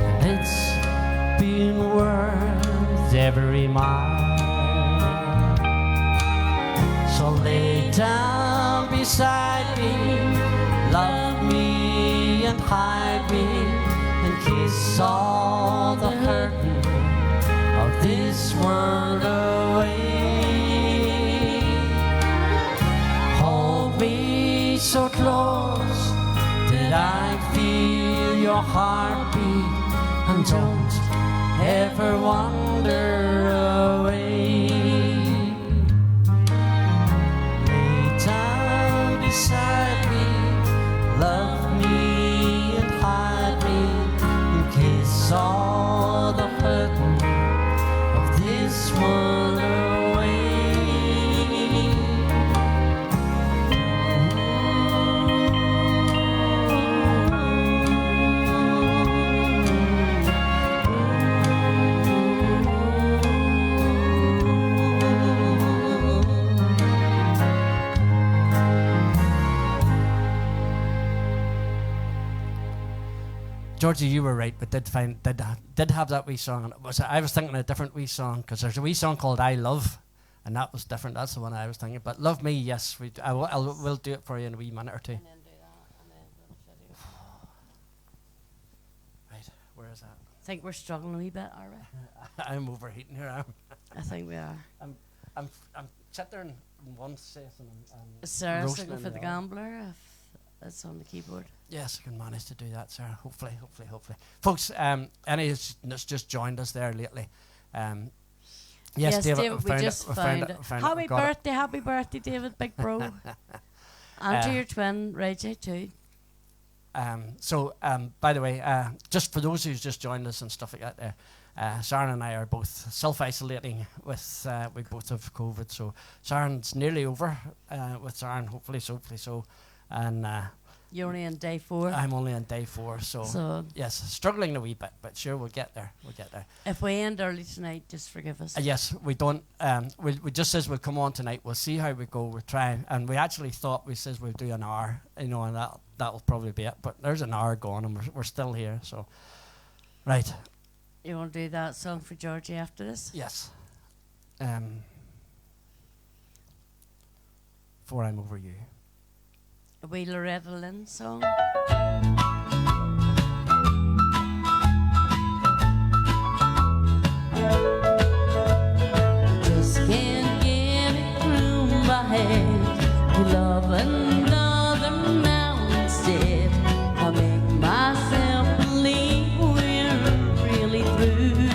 and it's been worth every mile. So lay down beside me, love me and hide me, and kiss all the hurting of this world away. Hold me so close that I feel your heartbeat, and don't ever wander away. Lay down beside me, love me and hide me, saw the curtain of this wonder away. Georgie, you were right, but did have that wee song, and I was thinking a different wee song, because there's a wee song called "I Love," and that was different. That's the one I was thinking. But "Love Me," yes, we'll do it for you in a wee minute or two. And then do that, and then do the video. Right, where is that? I think we're struggling a wee bit, are we? I'm overheating here. I think we are. I'm sitting there in one session and Is Sarah roasting singing in for the other. gambler? If it's on the keyboard. Yes, I can manage to do that, Sarah. Hopefully. Folks, any that's just joined us there lately. Yes, David, we just found it. Happy birthday, David, big bro. And to your twin, Reggie, too. By the way, just for those who's just joined us and stuff like that there, Sharon and I are both self-isolating with, we both have COVID, so Sharon's nearly over with Sharon, hopefully so, and You're only on day 4. I'm only on day 4, so yes, struggling a wee bit, but sure, we'll get there. If we end early tonight, just forgive us. Yes, we don't. We just says we'll come on tonight. We'll see how we go. We're trying, and we actually thought we says we'll do an hour, and that'll probably be it. But there's an hour gone, and we're still here. So, right. You want to do that song for Georgie after this? Yes. Before I'm over you. A wee Loretta Lynn song. Just can't get it through my head. You love another now instead. I make myself believe we're really through.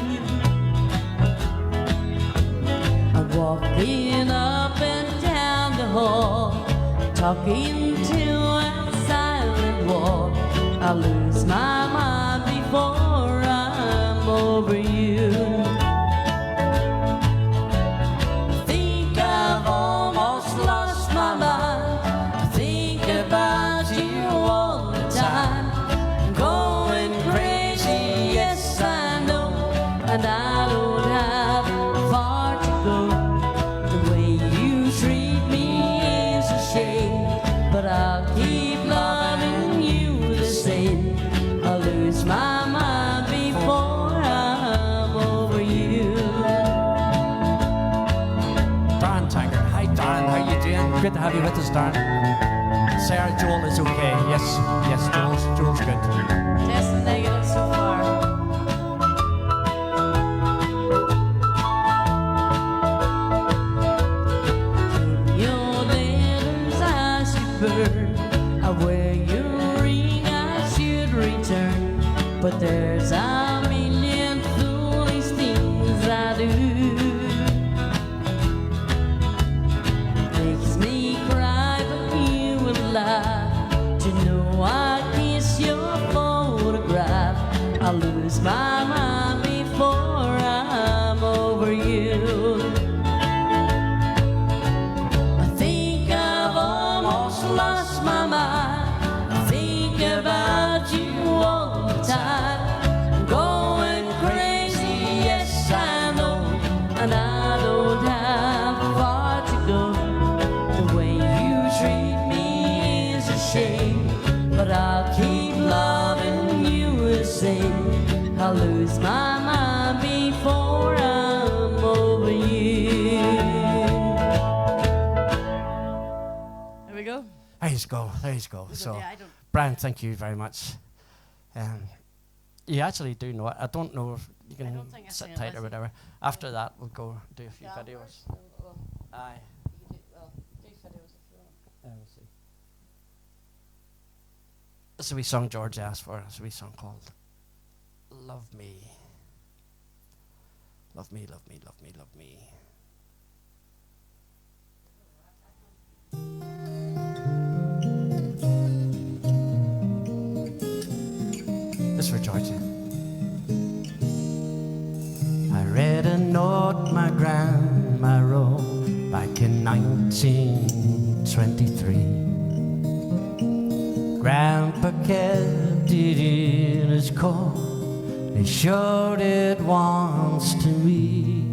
I'm walking up and down the hall, talking to a silent walk. I lose my mind before I'm over you. I think I've almost lost my mind. I think about you all the time. I'm going crazy, yes I know, and I don't have far to go. The way you treat me is a shame, but I'll keep loving you the same. I'll lose my mind before I'm over you. Darren Tiger. Hi, Darren. How you doing? Good to have you with us, Darren. Sarah, Joel is okay. Yes, Joel's good. Test negative so far. Your letters I should burn. I wear your ring I should return. But there's a million foolish things I do. Makes me cry, but you will lie. To know I kiss your photograph. I lose my mind before I'm over you. I think I've almost lost my mind. I think about you all the time. I'm going crazy, yes I know, and I don't have far to go. The way you treat me is a shame, but I'll keep loving you the same. I'll lose my mind before I'm over you. There we go. There you go. So, Yeah, I don't. Brian, thank you very much. You actually do know it. I don't know if you I can don't think I sit seen tight it, or listen. whatever. After that, we'll go do a few videos. Aye. We'll see. It's a wee song George asked for. It's a wee song called Love Me. Love me, love me, love me, love me. This is for Georgia. cold. He showed it once to me.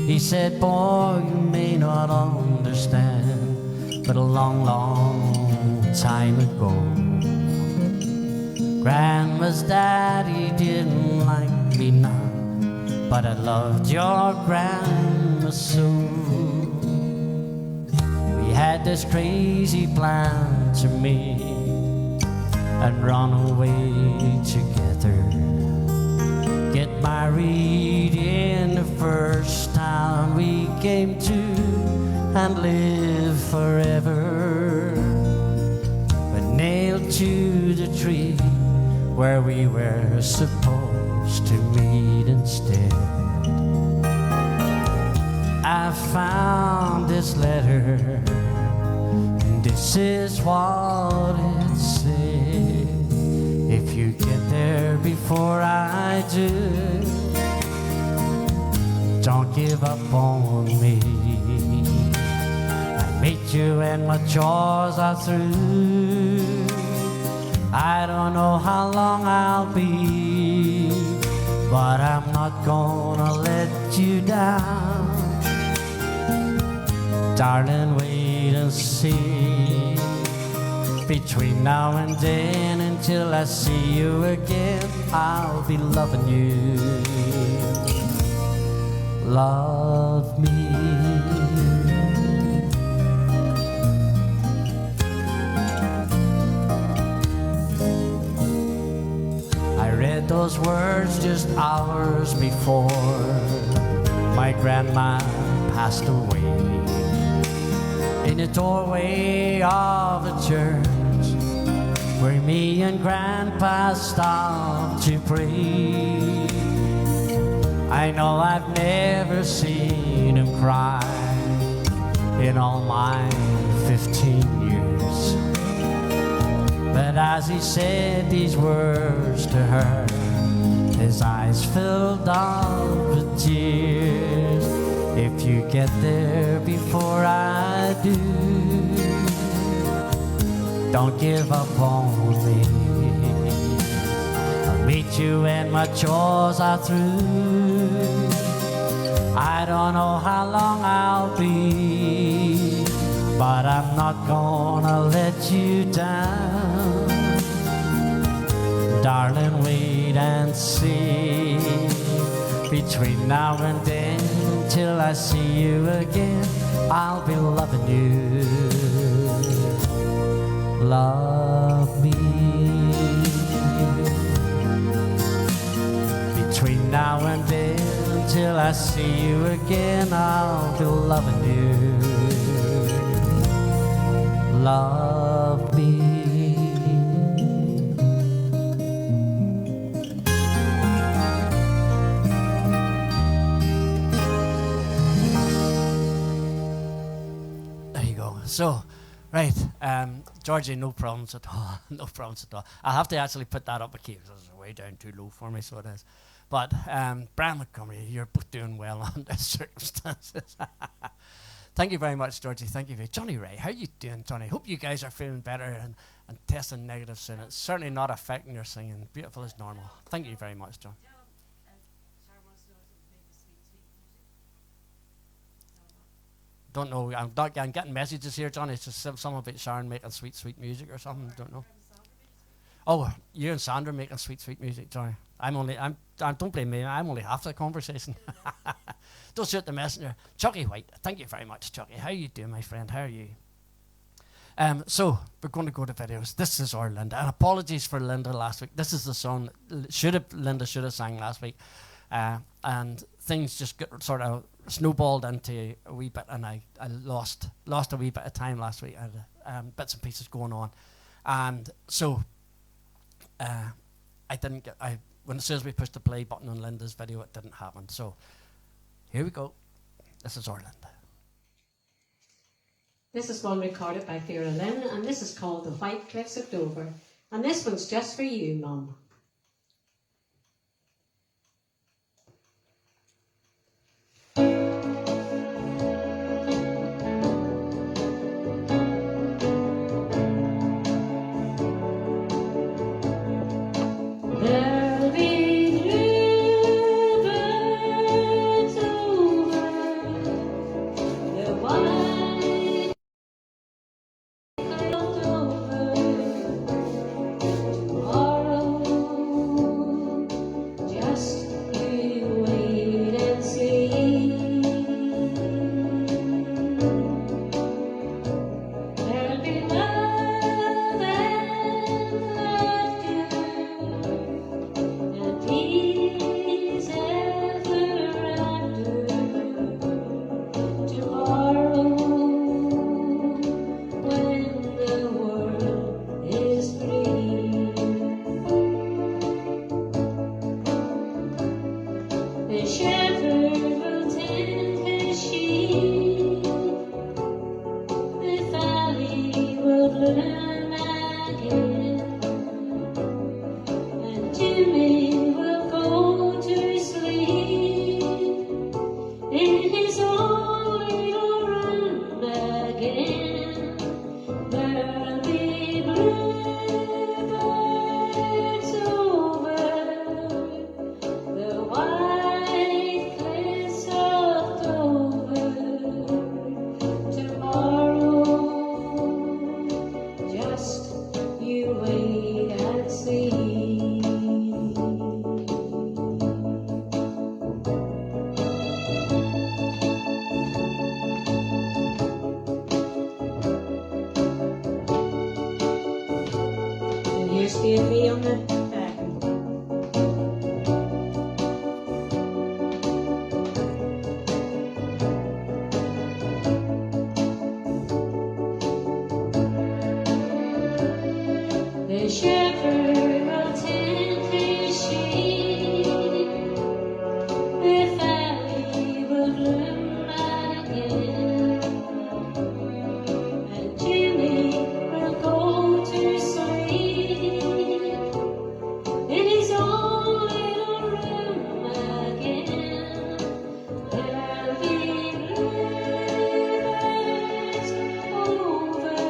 He said, boy, you may not understand, but a long, long time ago, Grandma's daddy didn't like me none, but I loved your grandma so. We had this crazy plan to meet and run away together, get married in the first town we came to, and live forever. But nailed to the tree where we were supposed to meet instead, I found this letter, and this is what it said. If you get there before I do, don't give up on me. I meet you and my chores are through. I don't know how long I'll be, but I'm not gonna let you down. Darling, wait and see. Between now and then, until I see you again, I'll be loving you. Love me. I read those words just hours before my grandma passed away, in the doorway of a church where me and Grandpa stopped to pray. I know I've never seen him cry in all my 15 years, but as he said these words to her, his eyes filled up with tears. If you get there before I do, don't give up on me. I'll meet you when my chores are through. I don't know how long I'll be, but I'm not gonna let you down. Darling, wait and see. Between now and then, till I see you again, I'll be loving you. Love me. Between now and then, till I see you again, I'll be loving you. Love me. So, right, Georgie, no problems at all. No problems at all. I'll have to actually put that up a key because it's way down too low for me, so it is. But Brian Montgomery, you're both doing well under circumstances. Thank you very much, Georgie. Thank you. Johnny Ray, how you doing, Johnny? Hope you guys are feeling better and testing negative soon. It's certainly not affecting your singing. Beautiful as normal. Thank you very much, John. Don't know. I'm getting messages here, John. It's just something about Sharon making sweet, sweet music or something. Don't know. Oh, you and Sandra making sweet, sweet music, Johnny. Don't blame me. I'm only half the conversation. Don't shoot the messenger. Chucky White. Thank you very much, Chucky. How you doing, my friend? How are you? So we're going to go to videos. This is our Linda. And apologies for Linda last week. This is the song Linda should have sang last week. And things just got sort of snowballed into a wee bit, and I lost a wee bit of time last week. I had bits and pieces going on, and so I didn't get. As soon as we pushed the play button on Linda's video, it didn't happen. So here we go. This is our Linda. This is one recorded by Vera Lynn, and this is called The White Cliffs of Dover. And this one's just for you, Mum. Jimmy will go to sleep in his own little room again. There'll be bluebirds over the white cliffs of Dover. Tomorrow, just you wait and see. And here's Steve me on the back. The shepherd will tend his sheep, the valley will bloom again, and Jimmy will go to sleep in his own little room again. There'll be bluebirds over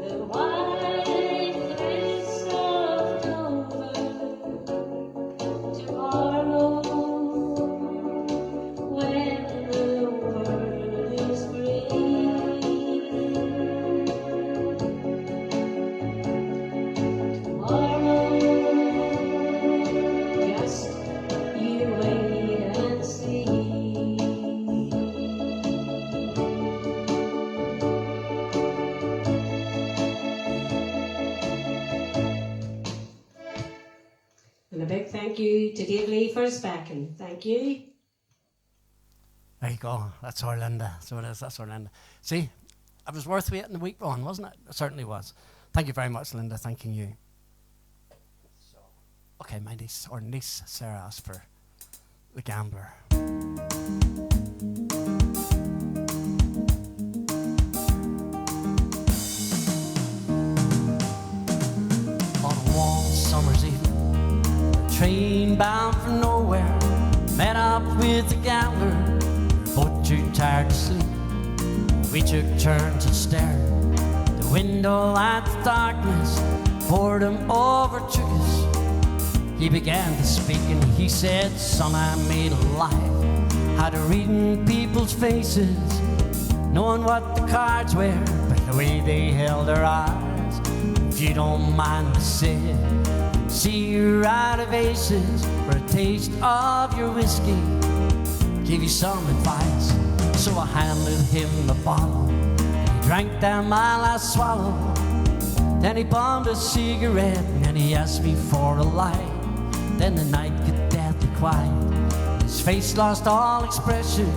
the white cliffs of Dover. Tomorrow, when the world is free. Tomorrow, just you wait and see. And a big thank you to Dave Lee for his backing. Thank you. There you go. That's our Linda. So it is. That's our Linda. See, it was worth waiting a week on, wasn't it? It certainly was. Thank you very much, Linda. Thanking you. So, okay, my niece, or niece Sarah, asked for The Gambler. On a warm summer's evening, a train bound for nowhere met up with a gambler, both too tired to sleep. We took turns and stared the window at the darkness. Boredom overtook us. He began to speak and he said, "Son, I made a life out of reading people's faces, knowing what the cards were by the way they held their eyes. If you don't mind the say, see you're out of aces for a taste of your whiskey. Give you some advice." So I handed him the bottle. He drank down my last swallow. Then he bummed a cigarette and then he asked me for a light. Then the night got deathly quiet. His face lost all expression.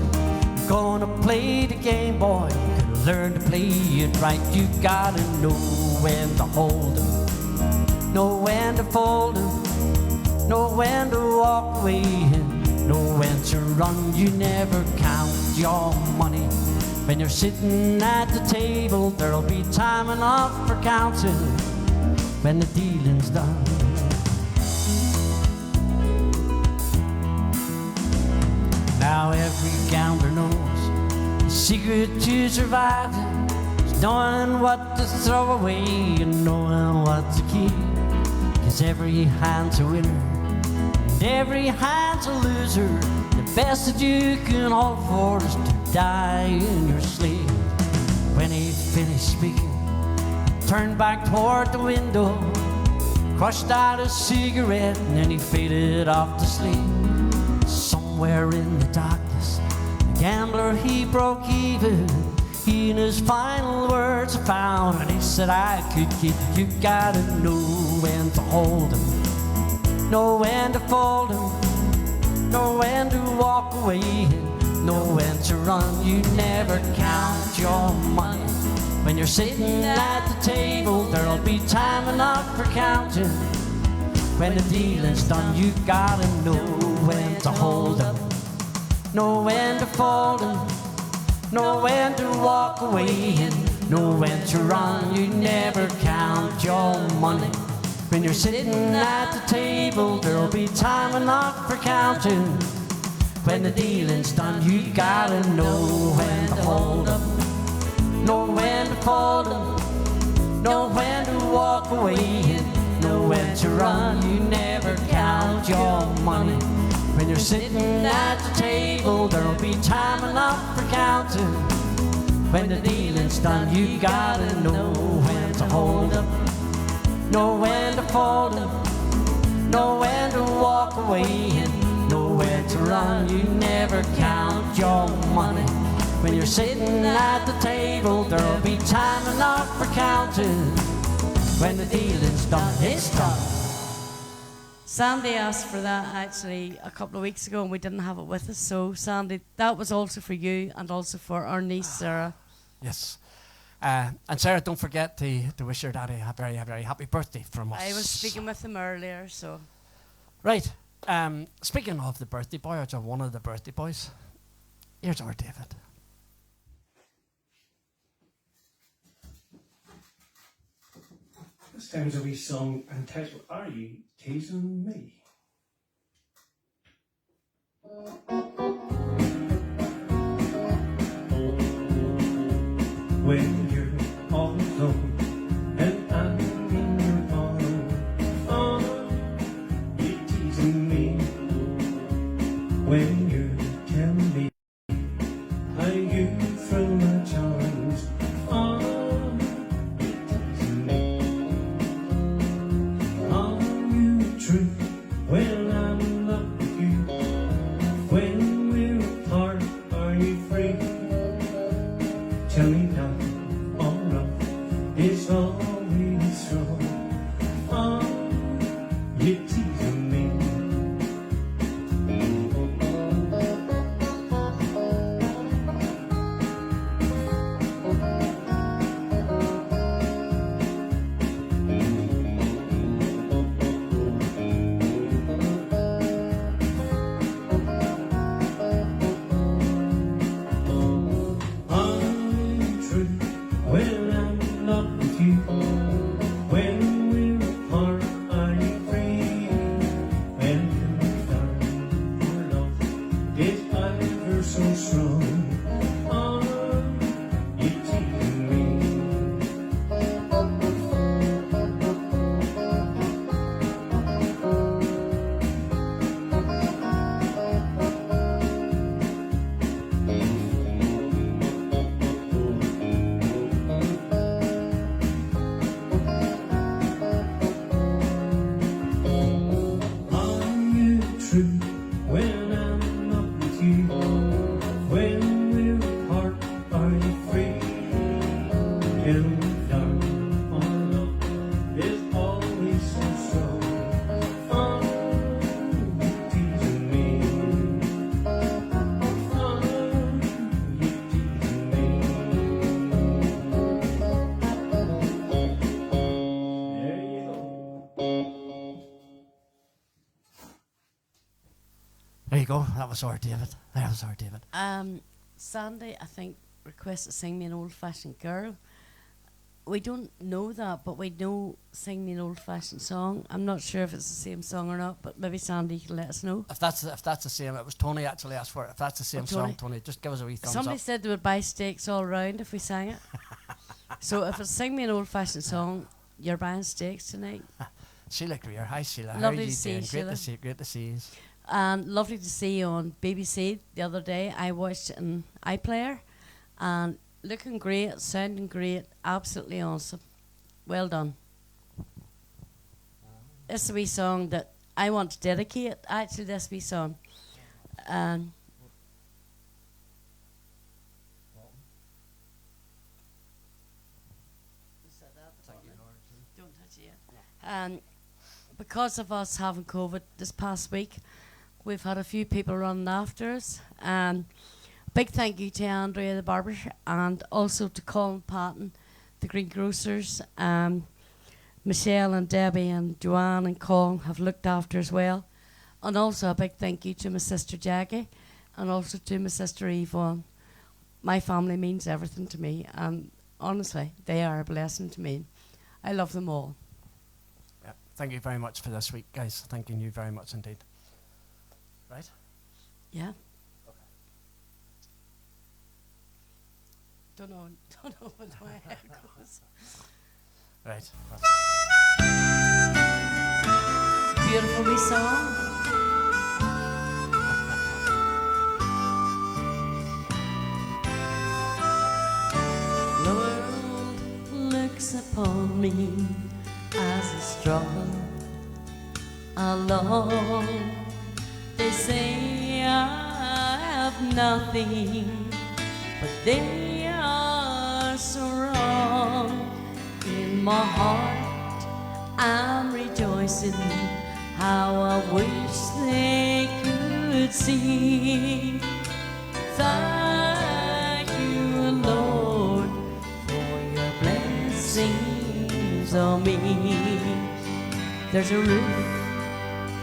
"You're gonna play the game, boy. You gotta learn to play it right. You gotta know when to hold 'em, know when to fold 'em, know when to walk away and know when to run. You never count your money. When you're sitting at the table, there'll be time enough for counting when the dealing's done." Now every gambler knows the secret to surviving is knowing what to throw away and knowing what to keep. 'Cause every hand's a winner and every hand's a loser. The best that you can hope for is to die in your sleep. When he finished speaking, he turned back toward the window, crushed out a cigarette, and then he faded off to sleep. Somewhere in the darkness, the gambler, he broke even. He in his final words found, and he said, "I could get you. Gotta know when to hold 'em, know when to fold 'em, know when to walk away, know when to run. You never count your money. When you're sitting at the table, there'll be time enough for counting. When the dealing's done, you gotta know when to hold 'em, know when to fold 'em, know when to walk away, and know when to run. You never count your money. When you're sitting at the table, there'll be time enough for counting. When the dealing's done, you gotta know when to hold 'em, know when to fold 'em, know when to walk away, and know when to run. You never count your money. When you're sitting at the table, there'll be time enough for counting. When the dealing's done, you gotta know when to hold 'em, know when to fold 'em, know when to walk away, and know when to run. You never count your money. When you're sitting at the table, there'll be time enough for counting. When the dealing's done, it's done. Sandy asked for that actually a couple of weeks ago and we didn't have it with us. So Sandy, that was also for you and also for our niece Sarah. Yes. And Sarah, don't forget to wish your daddy a very, very happy birthday from us. I was speaking with him earlier, so. Right. Speaking of the birthday boy, or one of the birthday boys, here's our David. This time is a wee song entitled Are You Teasing Me? When you're all alone and I'm in your arms, oh, you're teasing me. When you tell me how you throw my charms, oh, you're teasing me. Are you true when I'm not with you? When we're apart, are you free? Tell me now, all love is always wrong. Oh, you're teasing me. There you go. That was our David. That was our David. Sandy, I think, requested to sing me an old-fashioned girl. We don't know that, but we know Sing Me an Old-Fashioned Song. I'm not sure if it's the same song or not, but maybe Sandy can let us know. If that's the same, it was Tony actually asked for it. If that's the same Tony? song, Tony, just give us a wee thumbs Somebody up. said they would buy steaks all round if we sang it. So if it's Sing Me an Old-Fashioned Song, you're buying steaks tonight. Sheila Greer. Hi, Sheila. How Lovely are you to see you, doing? Sheila. Great to see you. And lovely to see you on BBC the other day. I watched it in iPlayer and looking great, sounding great, absolutely awesome. Well done. It's a wee song that I want to dedicate, actually, this wee song. Don't touch it yet. Because of us having COVID this past week, we've had a few people running after us. Big thank you to Andrea the barber and also to Colin Patton, the greengrocers. Michelle and Debbie and Joanne and Colin have looked after as well. And also a big thank you to my sister Jackie and also to my sister Yvonne. My family means everything to me and honestly, they are a blessing to me. I love them all. Yep. thank you very much for this week, guys. Thanking you very much indeed. Right? Yeah. Don't know what my head goes. Right. Beautiful wee song. The world looks upon me as a struggle alone. They say I have nothing, but they are so wrong. In my heart I'm rejoicing, how I wish they could see. Thank you, Lord, for your blessings on me. There's a roof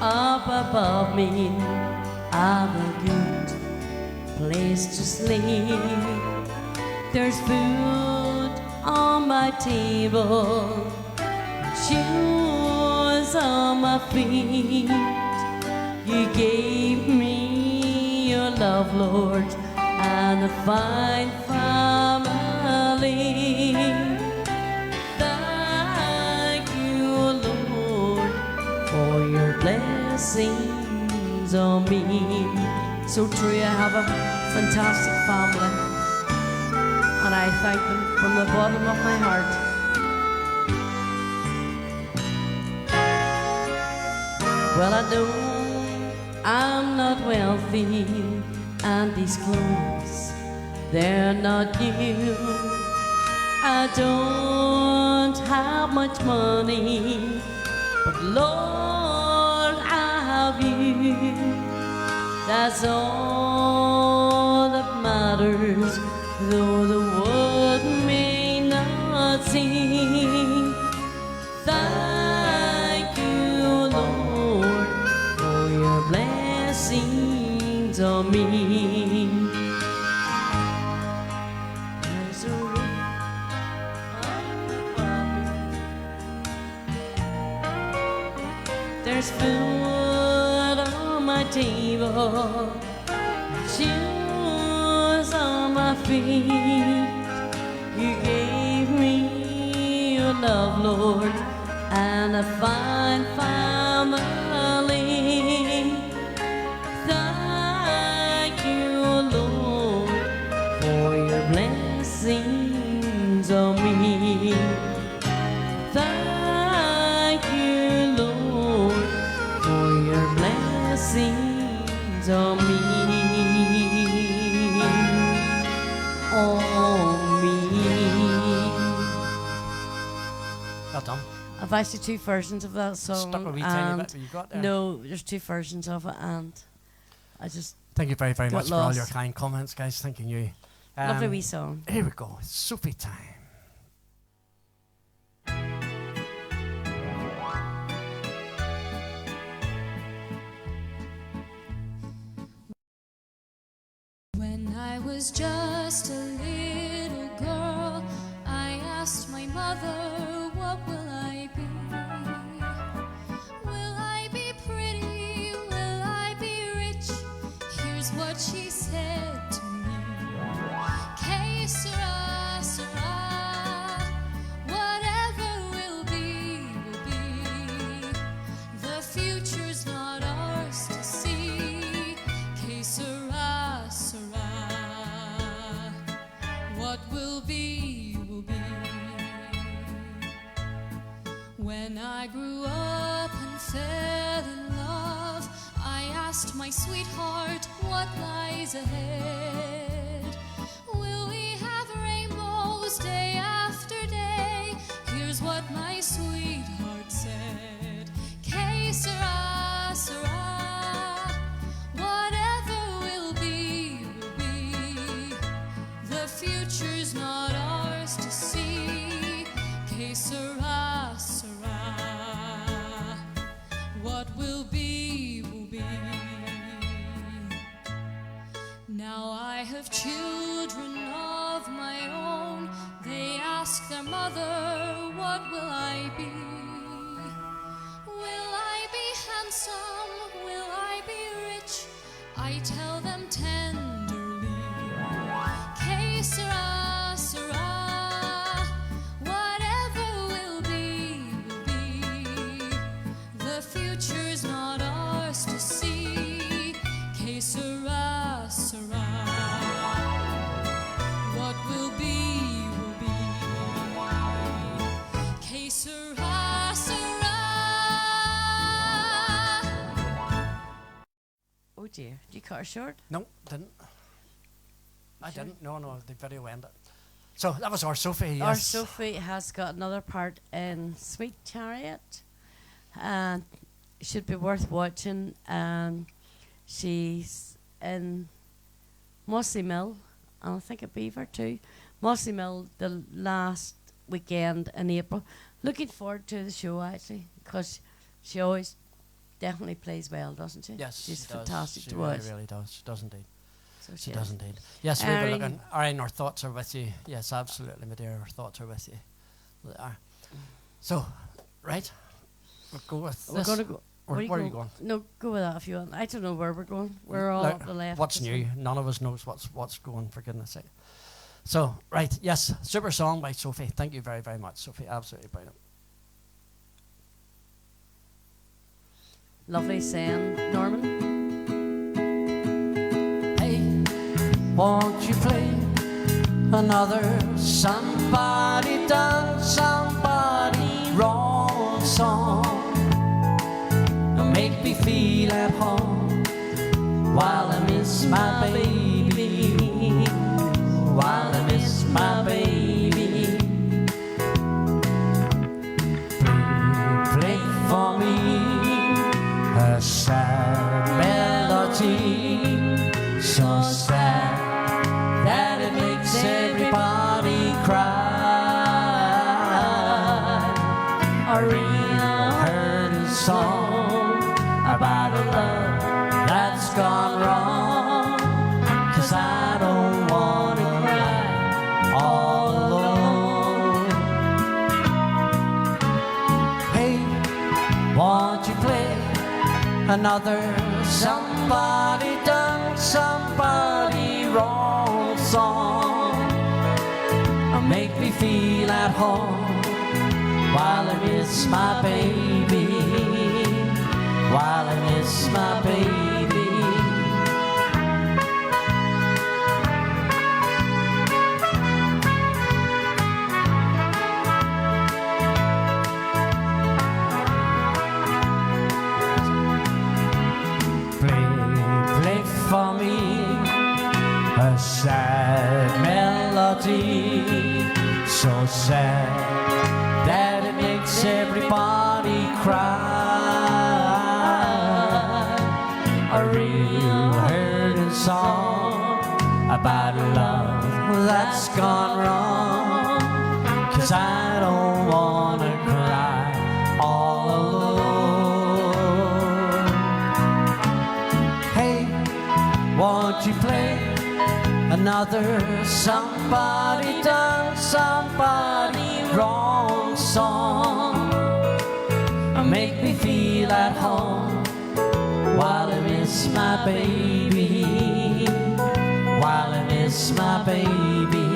up above me, I've a good place to sleep. There's food on my table, shoes on my feet. You gave me your love, Lord, and a fine family. Thank you, Lord, for your blessings on me. So true, I have a fantastic family, and I thank them from the bottom of my heart. Well, I know I'm not wealthy, and these clothes, they're not new. I don't have much money, but Lord, I have you. That's all that matters, though the world may not see. Thank you, Lord, for your blessings on me. There's a roof above me. There's food on my table, shoes on my feet. You gave me your love, Lord, and a fine family. Thank you, Lord, for your blessings on me. Thank you, Lord, for your blessings on me. On me. Well done. I've actually two versions of that song. Stuck a wee tiny and bit, but you got there. no, there's two versions of it, and I just Thank you very, very got much for all your lost. kind comments, guys. Thanking you. lovely wee song. Here we go. It's Sophie time. When I was just a little girl, I asked my mother, what will I be? Will I be pretty? Will I be rich? Here's what she said to me. Que sera, sera. Whatever will be, will be. The future's not ours to see. Que sera, sera. What will be, will be. When I grew up and fell in love, I asked my sweetheart, what lies ahead? Will we have rainbows day after day? Here's what my sweetheart said. Que sera, sera. Whatever will be, will be. The future's not ours to see. Que sera, sera. What will be, will be. Now I have children of my own. They ask their mother, what will I be? I tell them tenderly, que sera, sera, whatever will be, will be. The future's not ours to see, que sera, sera. What will be, will be. Que sera, sera. Oh dear, did you cut her short? No, didn't. I didn't. No, the video ended. So that was our Sophie. Yes. Our Sophie has got another part in Sweet Chariot, and it should be worth watching. She's in Mossy Mill, and I think a Beaver too. Mossy Mill the last weekend in April. Looking forward to the show actually, because she always definitely plays well, doesn't she? Yes, she's she does. fantastic She to really, watch. really does. She does indeed. So She is. does indeed. Yes, we were Erin. looking. Erin, our thoughts are with you. Yes, absolutely, my dear. Our thoughts are with you. They are. So, right, we'll go with We're this. gonna go. Where are you going? No, go with that if you want. I don't know where we're going. We're all Look, up the left. What's this new? one. None of us knows what's going, for goodness sake. So, right, yes, super song by Sophie. Thank you very, very much, Sophie. Absolutely brilliant. Lovely saying, Norman. Hey, won't you play another somebody done somebody wrong song? Make me feel at home while I miss my baby, while I miss my baby. Play for me a sad melody, so sad that it makes everybody cry. A real hurting song about a love that's gone wrong, 'cause I don't wanna cry all alone. Hey, won't you play another somebody done somebody wrong song? Make me feel at home while I miss my baby, while I miss my baby. Play for me a sad melody, so sad that it makes everybody cry. A real hurting song about a love that's gone wrong, 'cause I don't wanna cry all alone. Hey, won't you play another somebody done somebody wrong song? Make me feel at home while I miss my baby, while I miss my baby.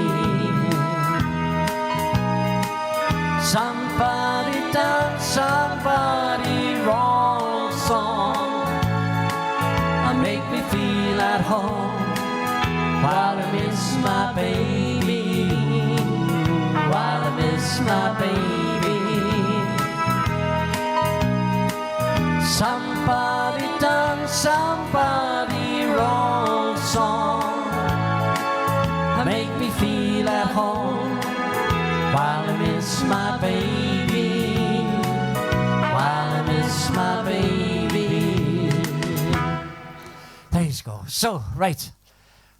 Somebody done somebody wrong song. Make me feel at home while I miss my baby, while I miss my baby. Somebody done somebody wrong song. Make me feel at home while I miss my baby, while I miss my baby. There you go. So, right.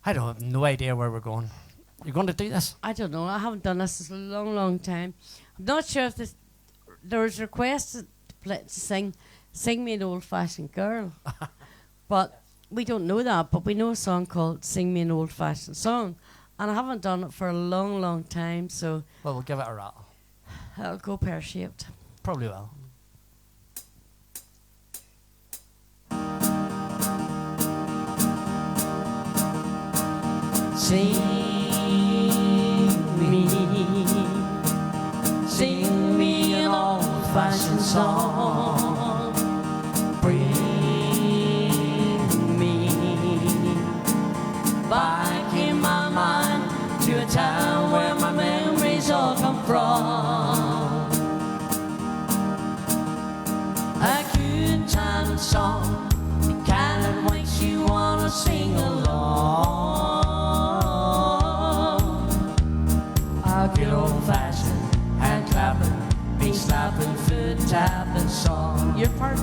I don't have no idea where we're going. You going to do this? I don't know. I haven't done this in a long, long time. I'm not sure if there was requests to sing me an old-fashioned girl. But we don't know that. But we know a song called Sing Me an Old-Fashioned Song. And I haven't done it for a long, long time. So Well, we'll give it a rattle. it'll go pear-shaped. Probably will. Sing me an old-fashioned song. Bring me back in my mind to a town where my memories all come from. A good time and song, the kind that makes you wanna sing along. A good old-fashioned hand clapping, beat slapping, foot tapping song. Your part.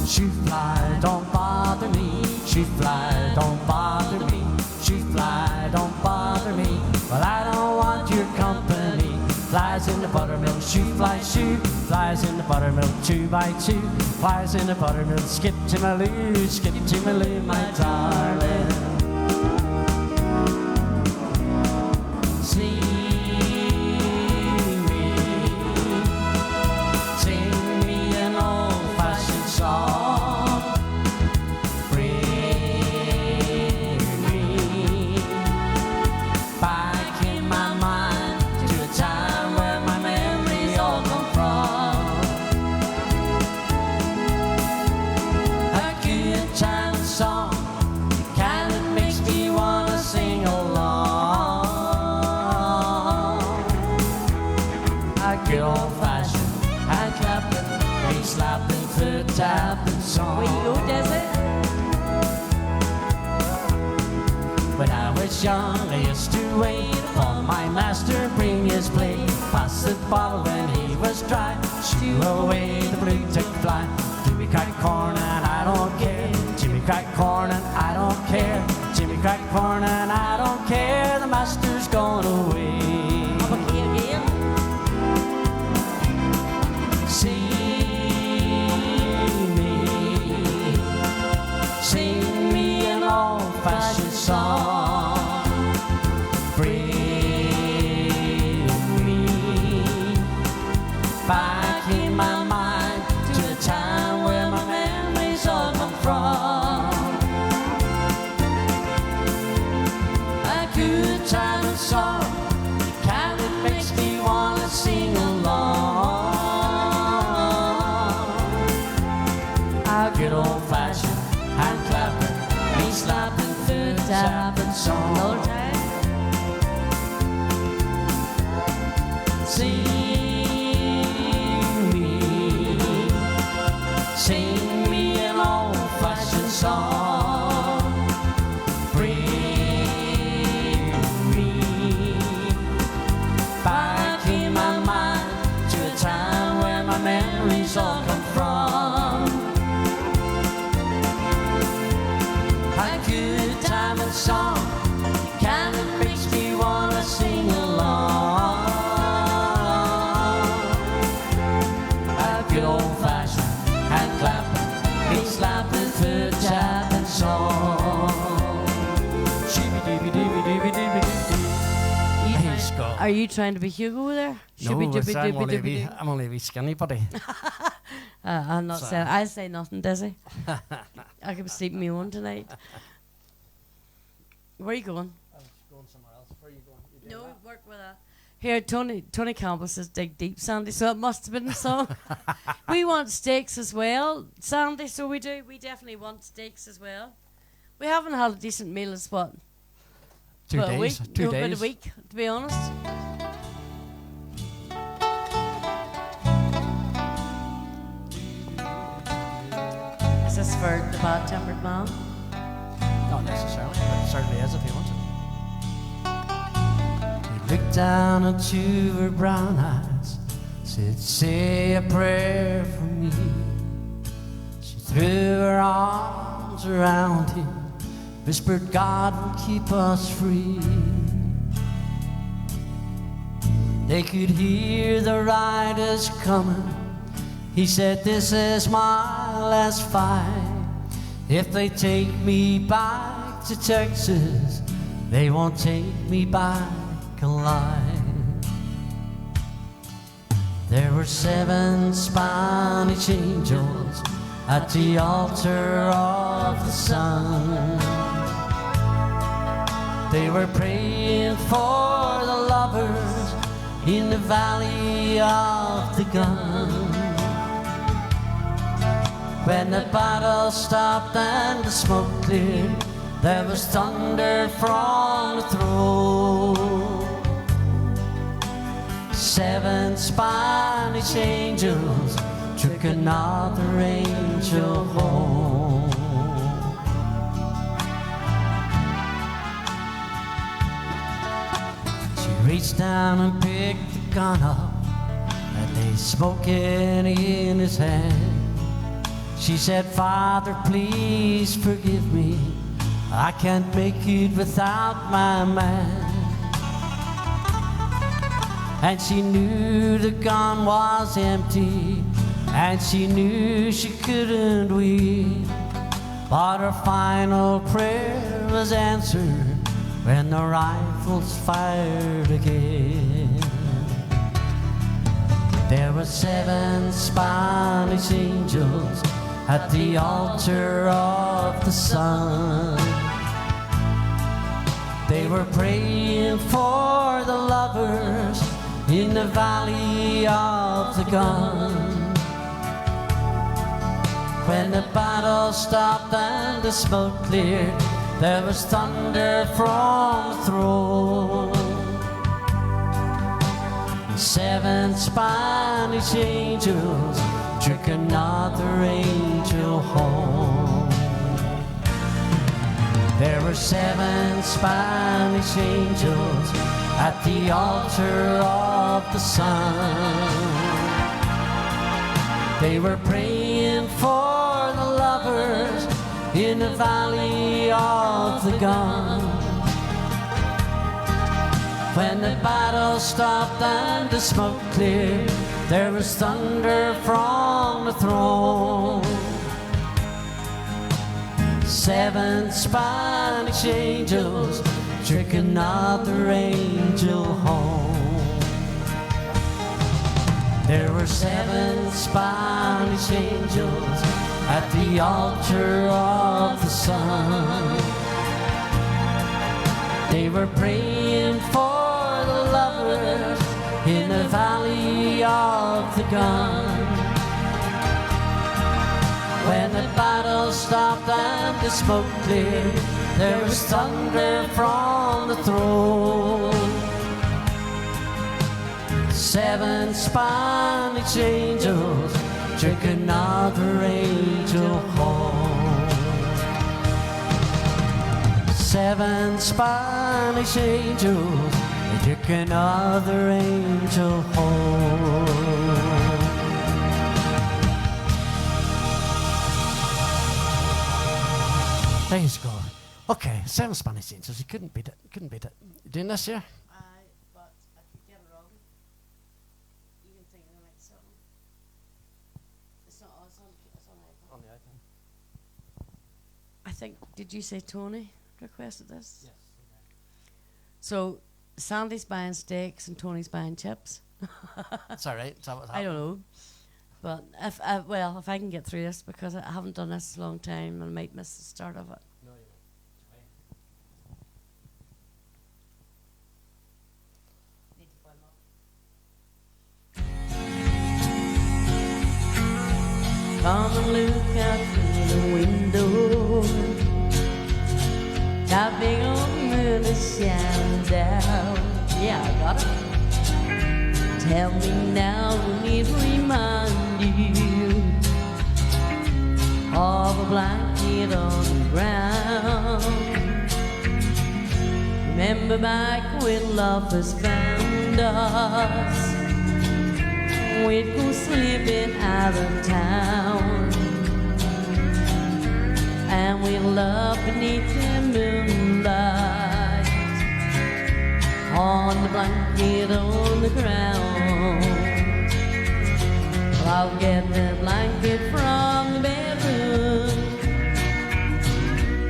Shoot fly, don't bother me. Shoot fly, don't bother me. Shoot fly, don't bother me. Well, I don't want your company. Flies in the buttermilk, shoot fly, shoot. Flies in the buttermilk, 2 by 2. Flies in the buttermilk, skip to my loo, skip to my loo, my darling. Sing me an old-fashioned song. Bring me back in my mind to a time where my memories all come from. A good time song, the kind that makes me wanna sing along. A good old-fashioned hand clapping, bass slapping, foot tapping song. Where you go, Desi? When I was young, I used to wait for my master bring his plate. Pass the bottle when he was dry. Shoo away the blue tick fly. Jimmy crack corn and I don't care. Jimmy crack corn and I don't care. Jimmy crack corn and I don't care. The master's gone away. Again. Sing me an old-fashioned song. Bring me back in my mind to a time where my memories all come from. A good time and song, the kind that makes me wanna sing along. A good old-fashioned hand clapping, knee slapping, foot tapping song. Old time. Sing me an old-fashioned song. Bring me back in my mind to a time where my memories all come from. A good time and song, the kind that makes me wanna sing along. A good old-fashioned hand clapping, beat slapping, foot tapping song. He's gone. Are you trying to be Hugo there? No, I'm only a wee skinny buddy. I'm not So- saying. I'll say nothing, Desi. I could be sleeping me on tonight. Where are you going? I'm going somewhere else. Where are you going? No, work with that. Here, Tony Campbell says dig deep, Sandy, so it must have been the song. We want steaks as well, Sandy, so we do. We definitely want steaks as well. We haven't had a decent meal as what? 2 About a days. week? 2 No, about days. a week, to be honest. Is this for the bad-tempered man? Not necessarily, but it certainly is if you want it. He looked down into her brown eyes, said, say a prayer for me. She threw her arms around him, whispered, God will keep us free. They could hear the riders coming. He said, this is my last fight. If they take me back to Texas, they won't take me back alive. There were 7 Spanish angels at the altar of the sun. They were praying for the lovers in the valley of the gun. When the battle stopped and the smoke cleared, there was thunder from the throne. 7 Spanish angels took another angel home. She reached down and picked the gun up and lay smoking in his hand. She said, Father, please forgive me. I can't make it without my man. And she knew the gun was empty, and she knew she couldn't weep. But her final prayer was answered when the rifles fired again. There were 7 Spanish angels at the altar of the sun. They were praying for the lovers in the valley of the gun. When the battle stopped and the smoke cleared, there was thunder from the throne. 7 Spanish angels took another angel home. There were 7 Spanish angels at the altar of the sun. They were praying for the lovers in the valley of the gun. When the battle stopped and the smoke cleared, there was thunder from the throne. 7 Spanish angels took another angel home. There were 7 Spanish angels at the altar of the sun. They were praying for the lovers in the valley of the gun. When the battle stopped and the smoke cleared, there was thunder from the throne. 7 Spanish angels took another angel home. 7 Spanish angels, they took another angel home. Praise God. Okay, 7 Spanish angels. You couldn't beat it. You couldn't beat it. You doing this here? But if you get it wrong, you can think of the next song. It's not. It's on iPad. On the iPad. I think. Did you say Tony requested this? Yes. So Sandy's buying steaks and Tony's buying chips. That's all right. Is that what I happened? don't know. But if I can get through this, because I haven't done this a long time and I might miss the start of it. No, you Come and look out through the window. That big old moon is shining down. Yeah, I got it. Tell me now, we need to remind you of a blanket on the ground. Remember back when love first found us, we'd go slipping out of town, and we loved beneath the moonlight on the blanket on the ground. Well, I'll get the blanket from the bedroom,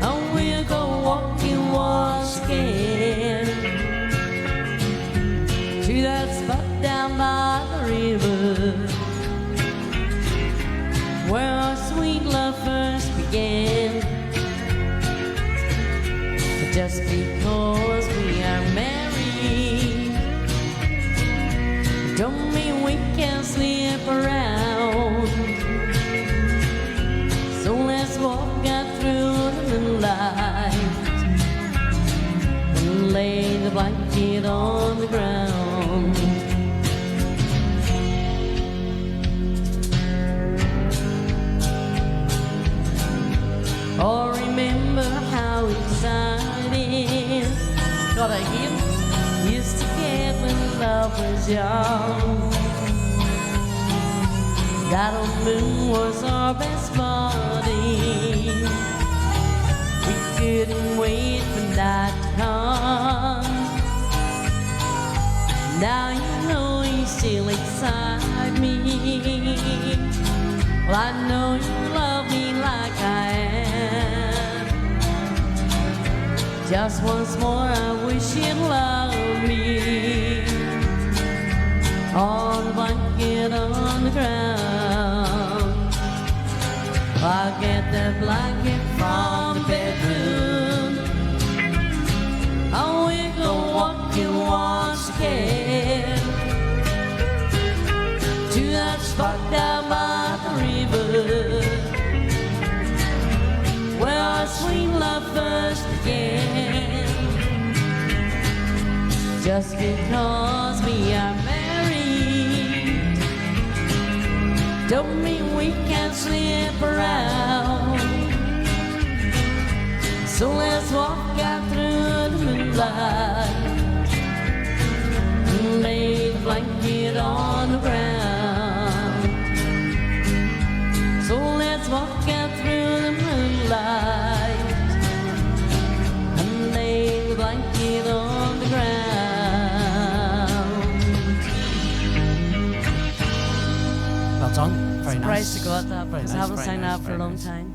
and we'll go walking once again to that spot down by the river where our sweet love first began. But just because walk out through the moonlight and lay the blanket on the ground. Oh, remember how excited God, I used to get when love was young. That old moon was our best buddy. We couldn't wait for that to come. Now you know you still excite me. Well, I know you love me like I am. Just once more, I wish you'd love me. On the blanket on the ground, I'll get that blanket from the bedroom. Oh, we'll go walking once again to that spot down by the river where our sweet love first began. Just because we are married don't mean we can't slip around. So let's walk out through the moonlight and lay the blanket on the ground. So let's walk out through the moonlight and lay the blanket on the ground. Well done. Very nice. Surprised to got that Very because I nice, haven't very sang nice, that for a very long nice. time.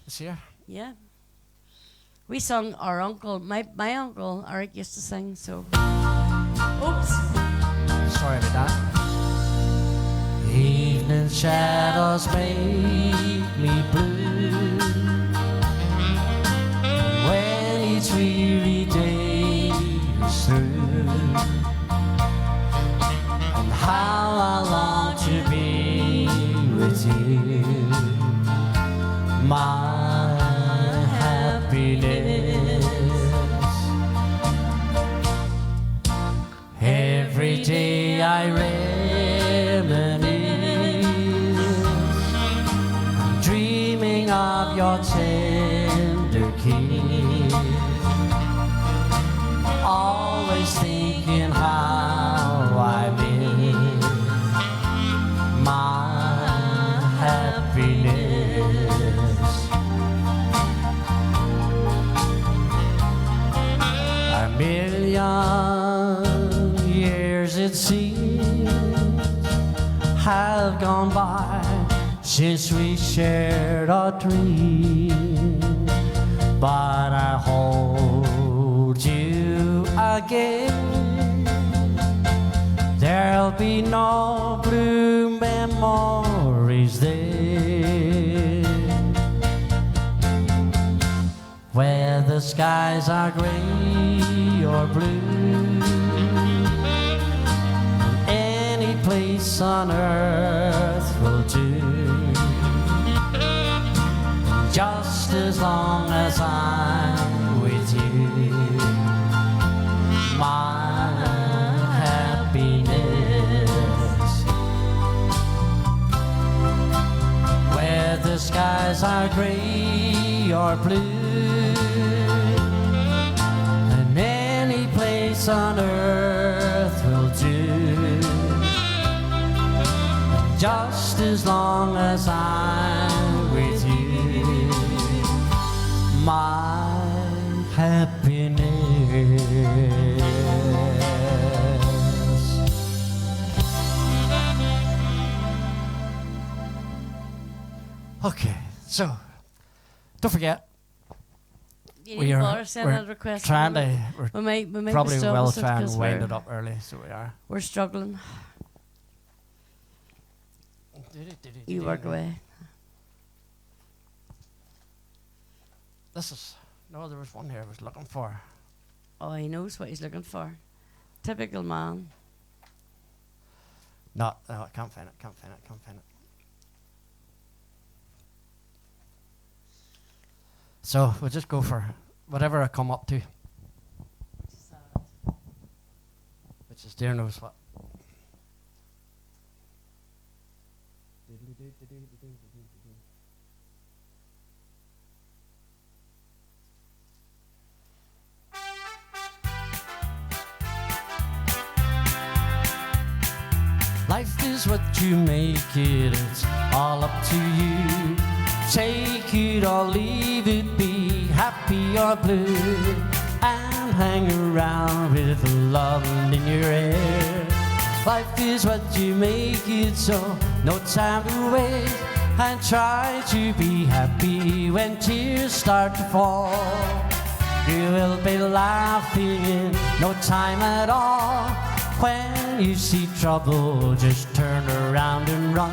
This here? Yeah. We sung our uncle, my uncle Eric used to sing, so. Oops. Sorry about that. Evening shadows make me blue when each weary day is through, and how I long to be with you, my happiness. Every day I reminisce, I'm dreaming of your tender kiss, always thinking how I miss my happiness. A million years it seems have gone by since we shared our dream, but I hold you again. There'll be no blue memories there, where the skies are gray or blue. Any place on earth will do, just as long as I'm with you, my happiness. Where the skies are gray or blue, and any place on earth will do, just as long as I'm with you, my happiness. Okay, so don't forget we are trying to. We might Probably stop will us try and because wind it up early, so we are. We're struggling. You work away. This is no. There was one here I was looking for. Oh, he knows what he's looking for. Typical man. No, I can't find it. Can't find it. Can't find it. So we'll just go for whatever I come up to. Which is dear knows what. Life is what you make it, it's all up to you. Take it or leave it, be happy or blue, and hang around with love in your hair. Life is what you make it, so no time to waste, and try to be happy when tears start to fall. You will be laughing in no time at all. When you see trouble, just turn around and run.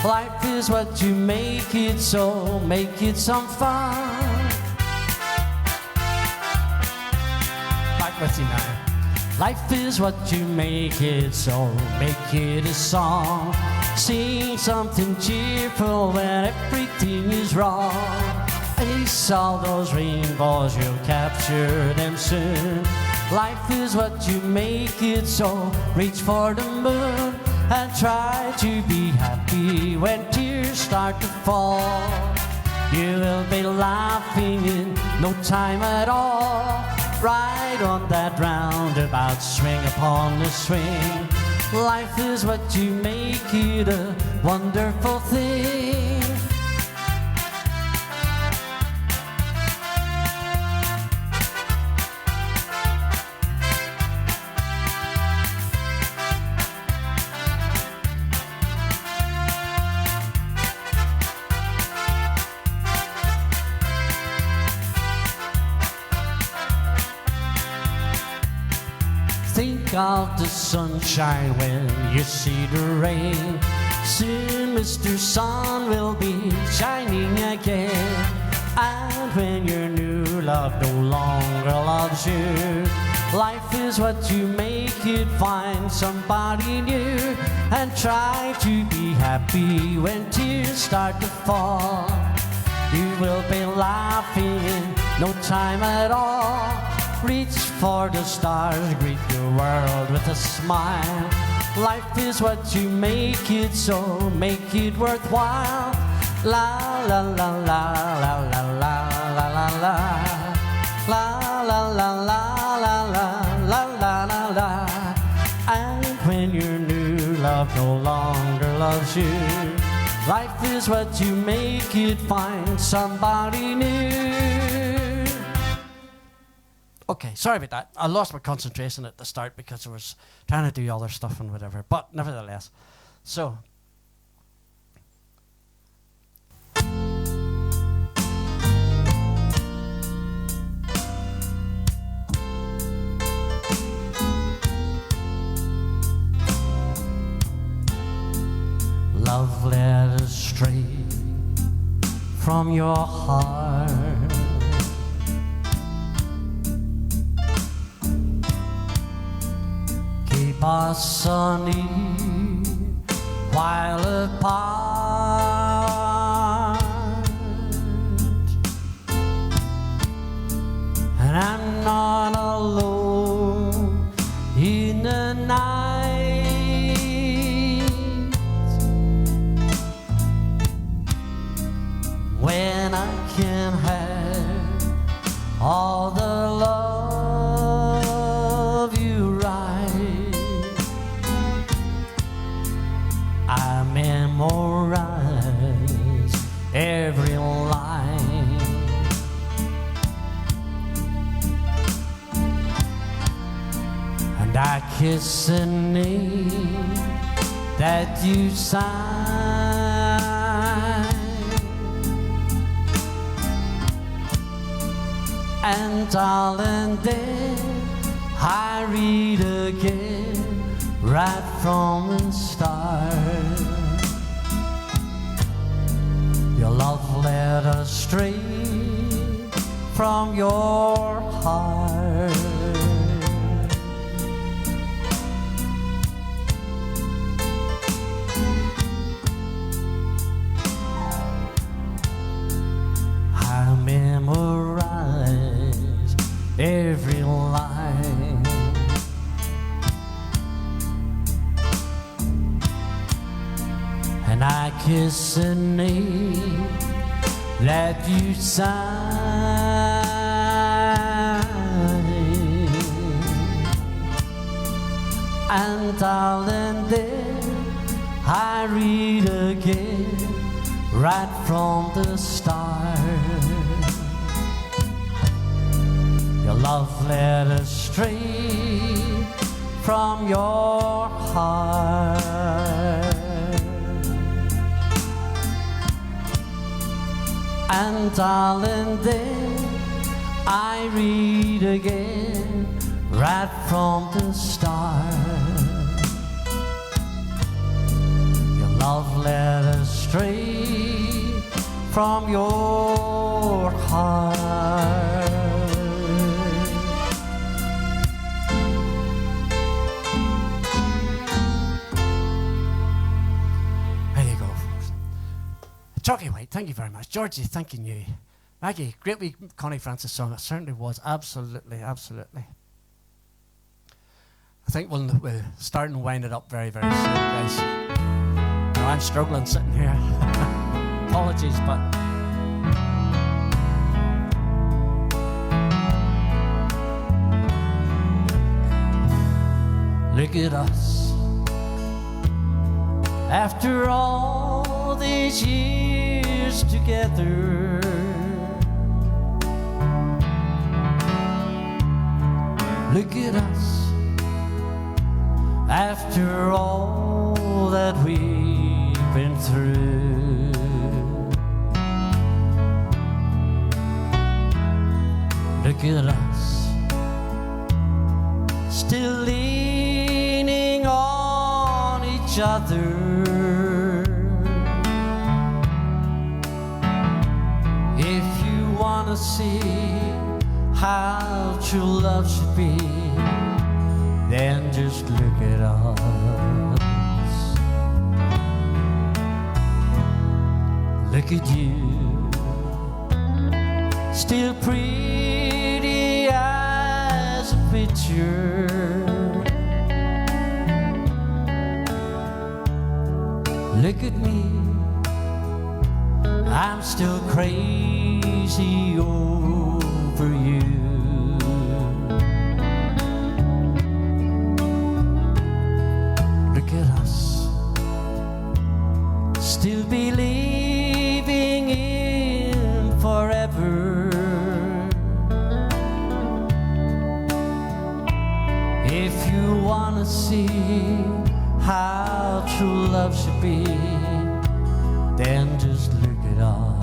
Life is what you make it, so make it some fun. Back with you now. Life is what you make it, so make it a song. Sing something cheerful when everything is wrong. Ace all those rainbows, you'll capture them soon. Life is what you make it, so reach for the moon and try to be happy when tears start to fall. You will be laughing in no time at all. Ride on that roundabout, swing upon the swing. Life is what you make it, a wonderful thing. Think of the sunshine when you see the rain. Soon Mr. Sun will be shining again. And when your new love no longer loves you, life is what you make it, find somebody new. And try to be happy when tears start to fall. You will be laughing in no time at all. Reach for the stars, greet your world with a smile. Life is what you make it, so make it worthwhile. La la la la la la la la la la. La la la la la la la la la la. And when your new love no longer loves you, life is what you make it, find somebody new. Okay, sorry about that. I lost my concentration at the start because I was trying to do other stuff and whatever. But nevertheless, so. Love led astray from your heart. Keep us sunny while apart. And I'm not alone in the night. When I can have all the love you write, I memorize every line. And I kiss the name that you sign. And darling, then I read again right from the start. Your love led us straight from your heart. I kissing me, let you sigh. And darling, there I read again, right from the start, your love letter straight from your heart. And darling, there I read again, right from the start, your love letter straight from your heart. There you go. Chalky White, thank you very much. Georgie, thanking you. Maggie, great wee Connie Francis song. It certainly was. Absolutely, absolutely. I think we'll start and wind it up very, very soon, guys. Now, I'm struggling sitting here. Apologies, but look at us. After all these years together, look at us. After all that we've been through, look at us, still leaning on each other. If you want to see how true love should be, then just look at us. Look at you, still pretty as a picture. Look at me, I'm still crazy over you. Look at us, still believing in forever. If you want to see how true love should be, then just look at us.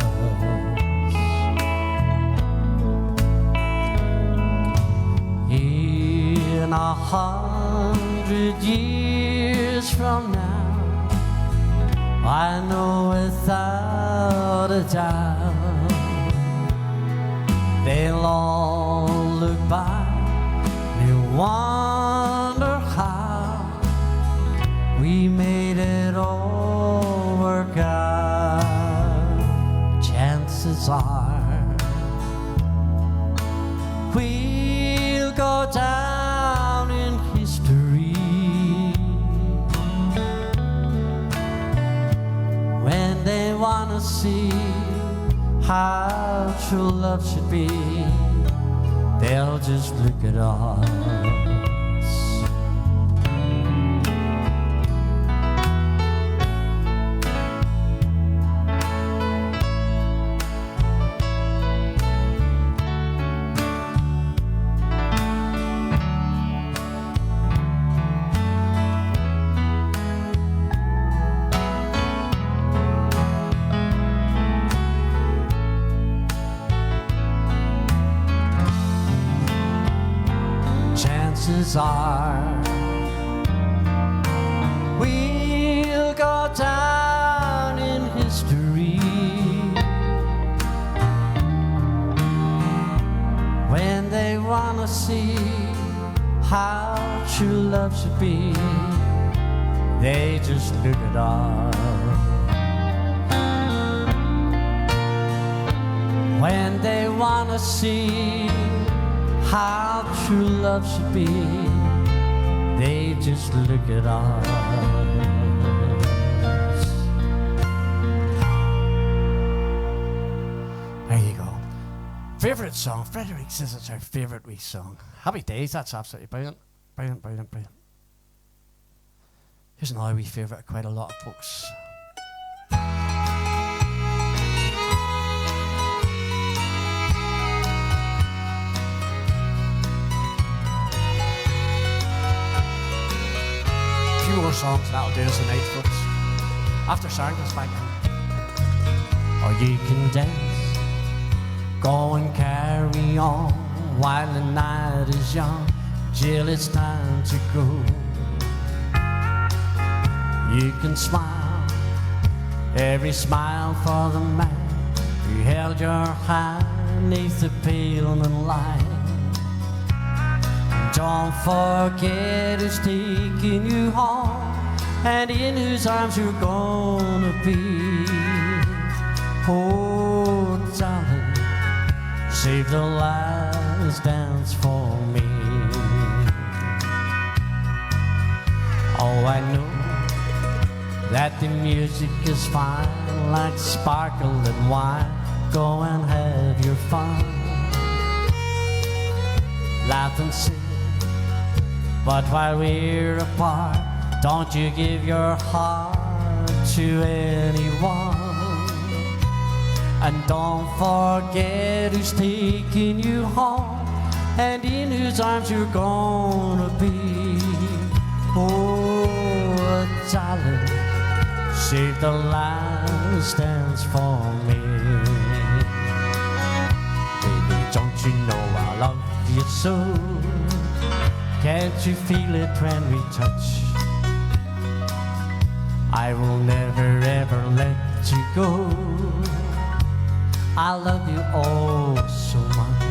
In 100 years from now, I know without a doubt, they'll all look back and wonder how we made it all work out. Chances are we'll go down in history when they want to see how true love should be. They'll just look at us. Chances are we'll go down in history when they want to see how true love should be. They just look at us. When they want to see how true love should be, they just look at us. Favourite song. Frederick says it's her favourite wee song. Happy Days, that's absolutely brilliant. Brilliant, brilliant, brilliant. Here's another wee favourite of quite a lot of folks. A few more songs and that'll do us tonight, folks. After Sharon goes back in. Or you can dance, go and carry on while the night is young, till it's time to go. You can smile, every smile for the man who held your hand neath the pale moonlight. Don't forget who's taking you home and in whose arms you're gonna be. Oh, darling, save the last dance for me. Oh, I know that the music is fine, like sparkling wine. Go and have your fun, laugh and sing. But while we're apart, don't you give your heart to anyone. And don't forget who's taking you home and in whose arms you're gonna be. Oh, darling, save the last dance for me. Baby, don't you know I love you so? Can't you feel it when we touch? I will never ever let you go. I love you oh so much.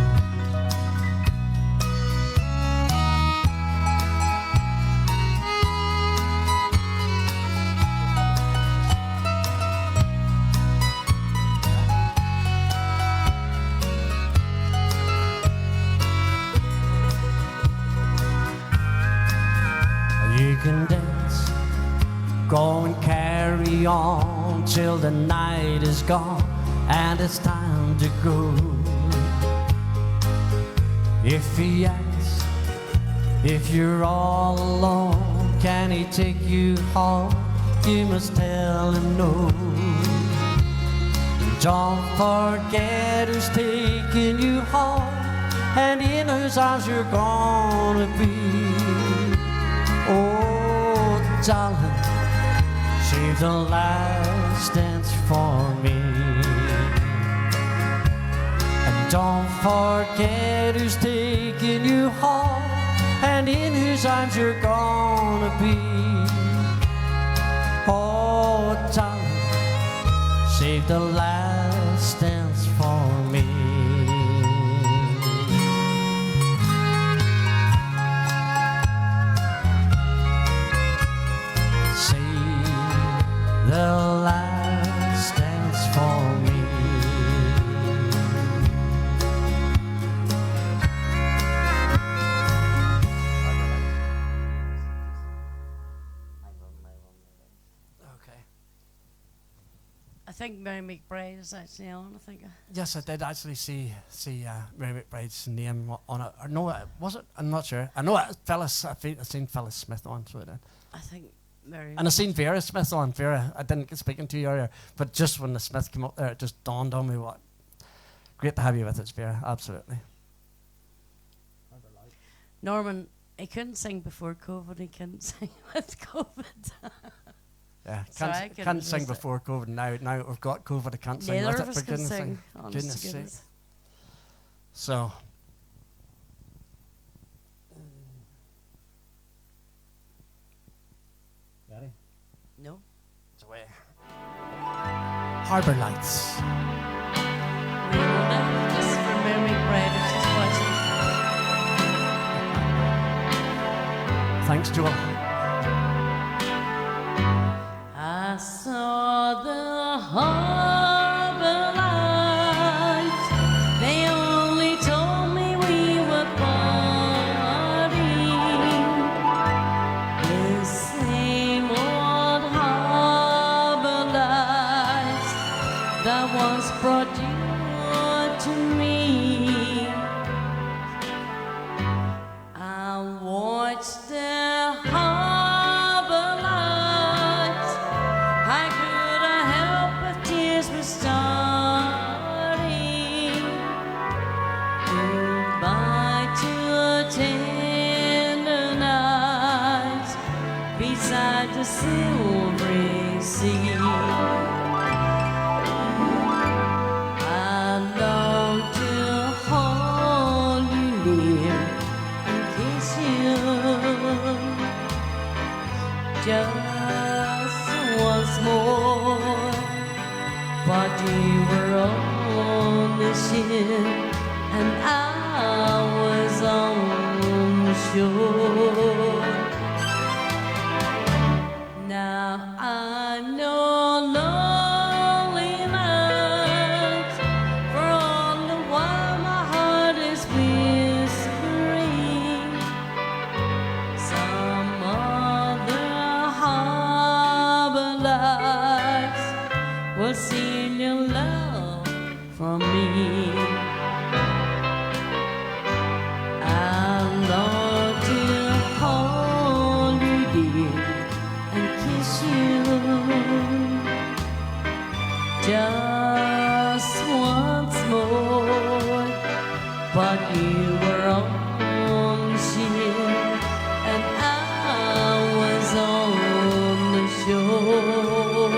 You can dance, go and carry on till the night is gone and it's time to go. If he asks if you're all alone, can he take you home? You must tell him no. Don't forget who's taking you home and in whose arms you're gonna be. Oh, darling, save the last dance for me. And don't forget who's taking you home and in whose arms you're gonna be. Oh, darling, save the last dance for me. The last dance for me. Okay. I think Mary McBride is actually on. I think. Yes, I did actually see Mary McBride's name on it. Or no, was it? I'm not sure. I know it. Phyllis. I've seen Phyllis Smith on, so I did. I think Mary. And I seen Vera Smith on. Vera, I didn't get speaking to you earlier, but just when the Smith came up there, it just dawned on me what great to have you with us, Vera. Absolutely. Norman, he couldn't sing before COVID. He couldn't sing with COVID. Yeah, Sorry, I can't sing resist it. before COVID. Now we've got COVID, I can't sing Neither with of it. us For can goodness sing. sake. Honest Goodness to sake. goodness. So. Ready? No. It's away. Harbour Lights. Leona, this is for Mary McBride if she's watching. Thanks, Joel. I saw the harbor lights. They only told me we were parting. The same old harbor lights that once brought you to me. beside the silvery sea. I long to hold you near and kiss you just once more, but you were on the ship and I was on the shore. Now I know lonely nights, for all the while my heart is whispering some other harbor lights will seal your love from me. I long to hold you dear and kiss you just once more, but you were on the ship and I was on the shore.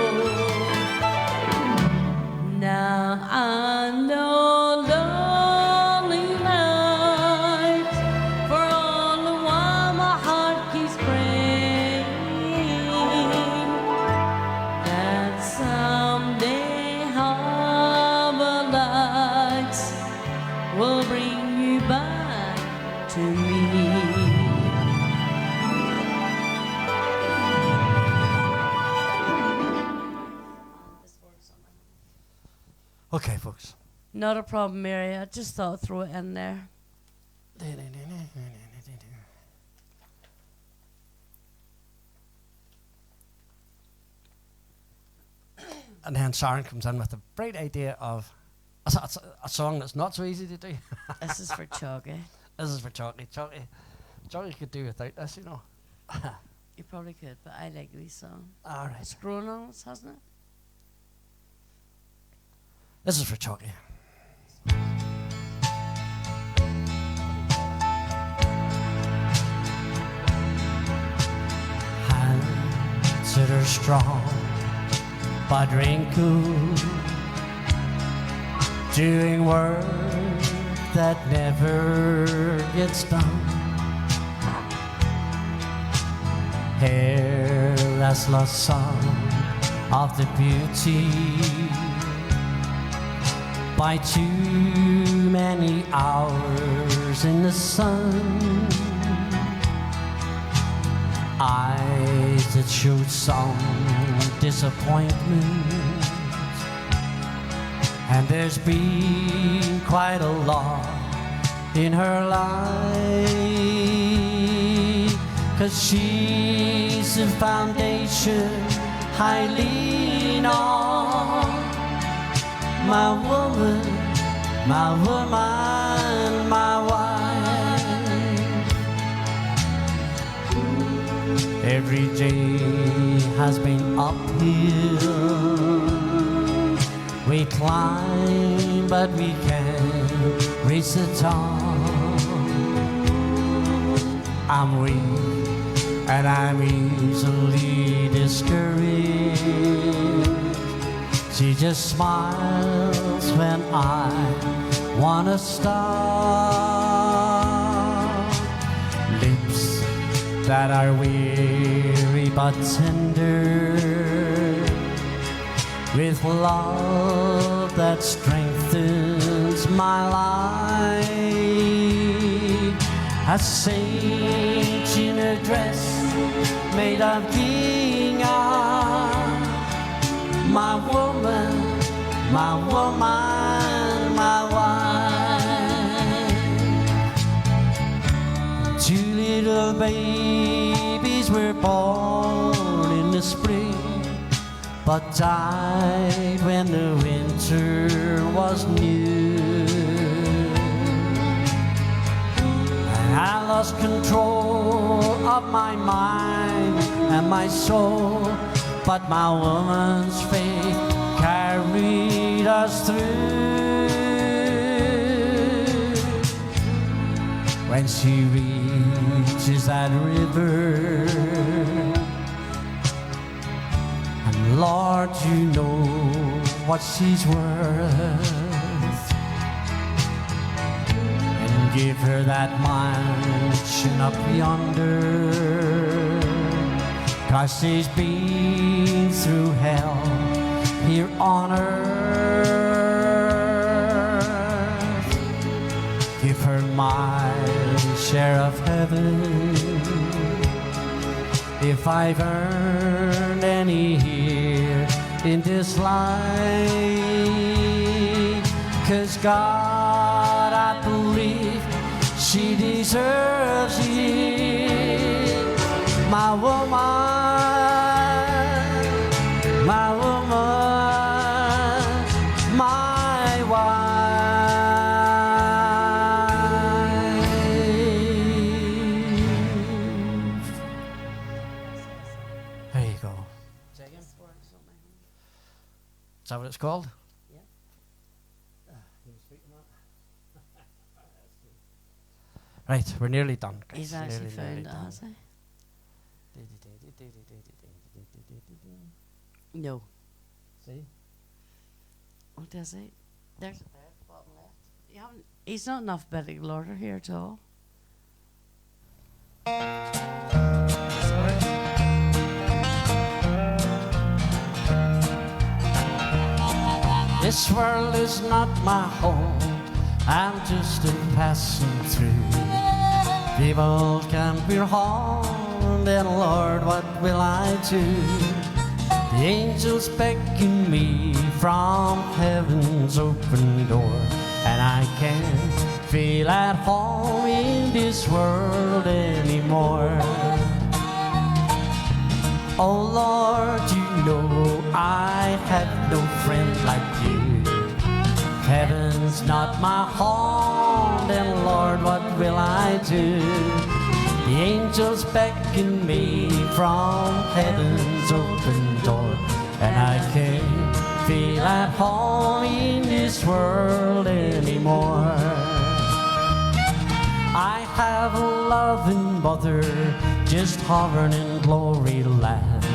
Now I know lonely nights, for all the while my heart keeps praying that someday harbor lights will bring you back to me. Okay, folks. Not a problem, Mary. I just thought I'd throw it in there. And then Sharon comes in with the bright idea of a song that's not so easy to do. This is for Choggy. This is for Chalky. Chalky could do without this, you know. You probably could, but I like this song. All right. It's grown on us, hasn't it? This is for Chalky. Hands that are strong but wrinkled, doing work that never gets done. Hair that's lost some of the beauty by too many hours in the sun. Eyes that showed some disappointment, and there's been quite a lot in her life, 'cause she's the foundation I lean on. My woman, my woman, my wife. Every day has been uphill. We climb, but we can't reach the top. I'm weak and I'm easily discouraged. She just smiles when I wanna stop. Lips that are weary but tender, with love that strengthens my life. A saint in a dress made of gingham. My woman, my woman, my wife. Two little babies were born in the spring, but died when the winter was new. And I lost control of my mind and my soul, but my woman's faith carried us through. When she reaches that river, Lord, you know what she's worth. And give her that mansion up yonder, 'cause she's been through hell here on earth. Give her my share of heaven, if I've earned any here in this life. 'Cause God, I believe she deserves it. My woman, my woman, my wife. There you go. Is that what it's called? Yeah. Right, we're nearly done. guys. He's actually Nearly found it, done. has he? No. See? What does he? There's a bed, bottom left. You haven't, he's not in alphabetical order here at all. Sorry. This world is not my home, I'm just a passing through. People can be wrong, then Lord, what will I do? The angels beckon me from heaven's open door, and I can't feel at home in this world anymore. Oh Lord, you know I have no friend like you. Heaven's not my home, then Lord, what will I do? The angels beckon me from heaven's open door, and I can't feel at home in this world anymore. I have a loving mother just hovering in glory land.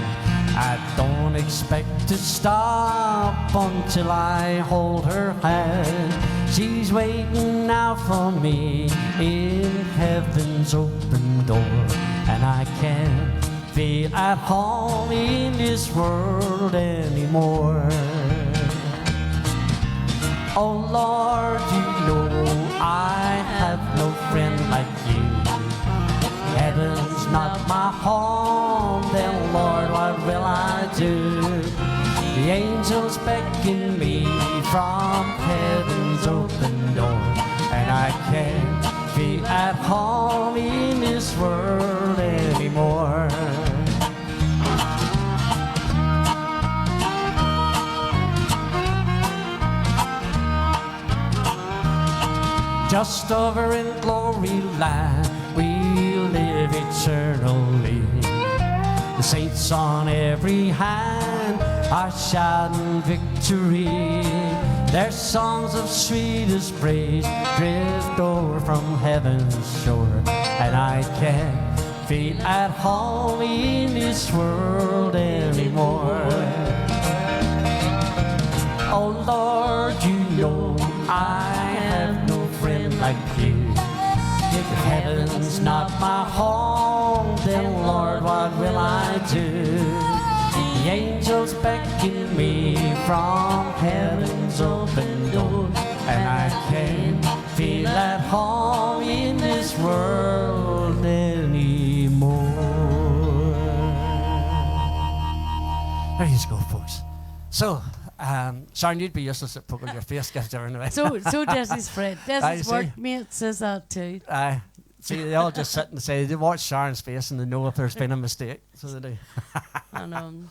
I don't expect to stop until I hold her hand. She's waiting out for me in heaven's open door, and I can't feel at home in this world anymore. Oh Lord, you know I have no friend like you. Heaven's not my home, then Lord, what will I do? The angels beckon me from heaven's open door, and I can't feel at home in this world anymore. Just over in glory land, we'll live eternally. The saints on every hand are shouting victory. Their songs of sweetest praise drift over from heaven's shore, and I can't feel at home in this world anymore. Oh Lord, you know I have no friend like you. If heaven's not my home, then Lord, what will I do? The angels beckon me from heaven's open door, and I can't feel at home in this world anymore. There you go, folks. So, Sharon, you'd be useless at poking your face, guys, during the way. So Desi's friend, Desi's see. workmate says that too. See, they all just sit and say, they watch Sharon's face and they know if there's been a mistake. So they do. And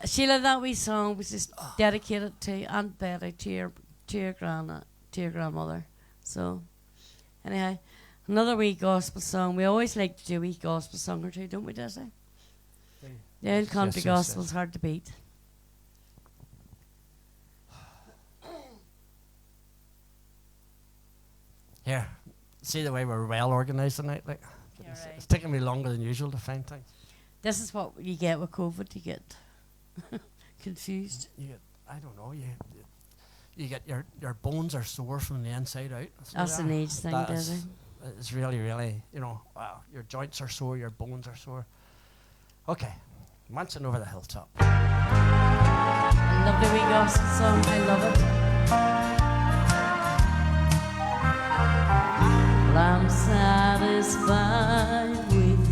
Sheila, that wee song was just dedicated to Aunt Betty, to your grandmother. So, anyhow, another wee gospel song. We always like to do a wee gospel song or two, don't we, Desi? The old country gospel's hard to beat. Here, see the way we're well organised tonight? Like, Yeah, it's, right. it's taking me longer than usual to find things. This is what you get with COVID. You get confused. I don't know, you get your bones are sore from the inside out. That's an age thing, Desi. It's really, really, wow, your joints are sore, your bones are sore. Okay, Mansion Over the Hilltop. I love the wee gospel song. I love it. Well, I'm satisfied with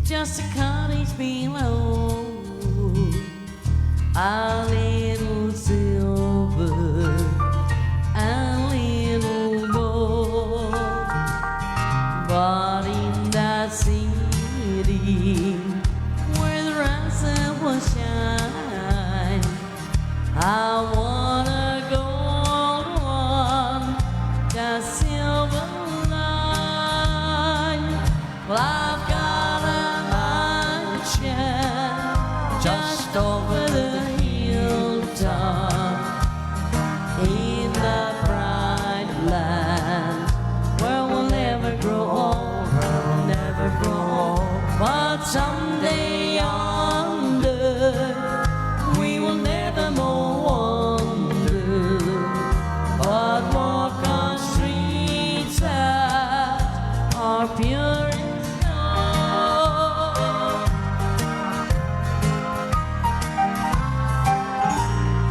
just a cottage below, a little silver, a little gold. But in that city where the rising will shine, I want a gold one, that silver line. Well, I've got a mansion just over the hilltop in the bright land where we'll never grow old, we'll never grow old. But someday yonder we will never more wander, but walk on streets that are pure as snow.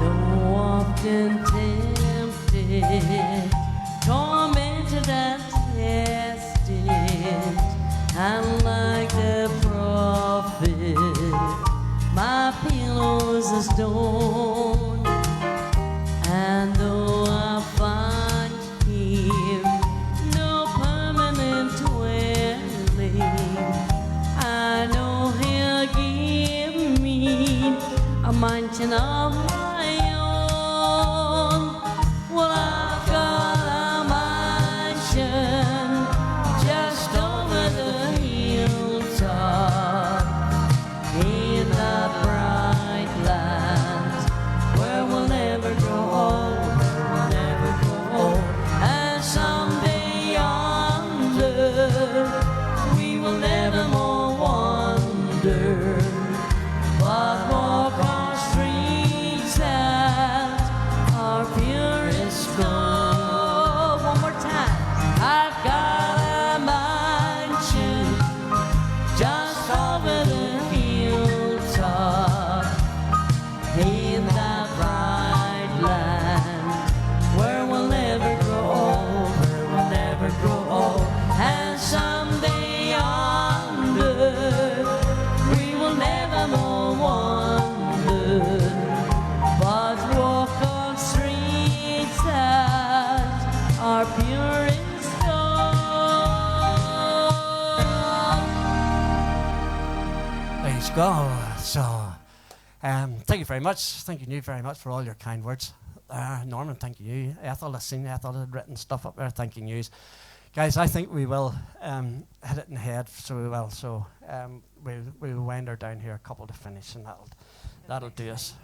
Though often tempted, tormented and tested, and like the prophet, my pillow's a stone. And though I find here no permanent dwelling, I know He'll give me a mansion of my own. Well, I've got a mansion just over the hilltop in the bright land where we'll never grow old, we'll never grow old. And someday yonder we will never more wander, but walk on streets that are pure as gold. One more time. I've got a mansion just over the hilltop in that bright land where we'll never grow old, where we'll never grow old. And someday yonder we will never more wander, but walk on streets that are pure as gold. Praise God. So, thank you very much. Thank you very much for all your kind words. Norman, thank you. Ethel, I've seen Ethel had written stuff up there. Thanking you. Guys, I think we will hit it in the head, so we will. So we'll wind her down here a couple to finish, and that'll do us.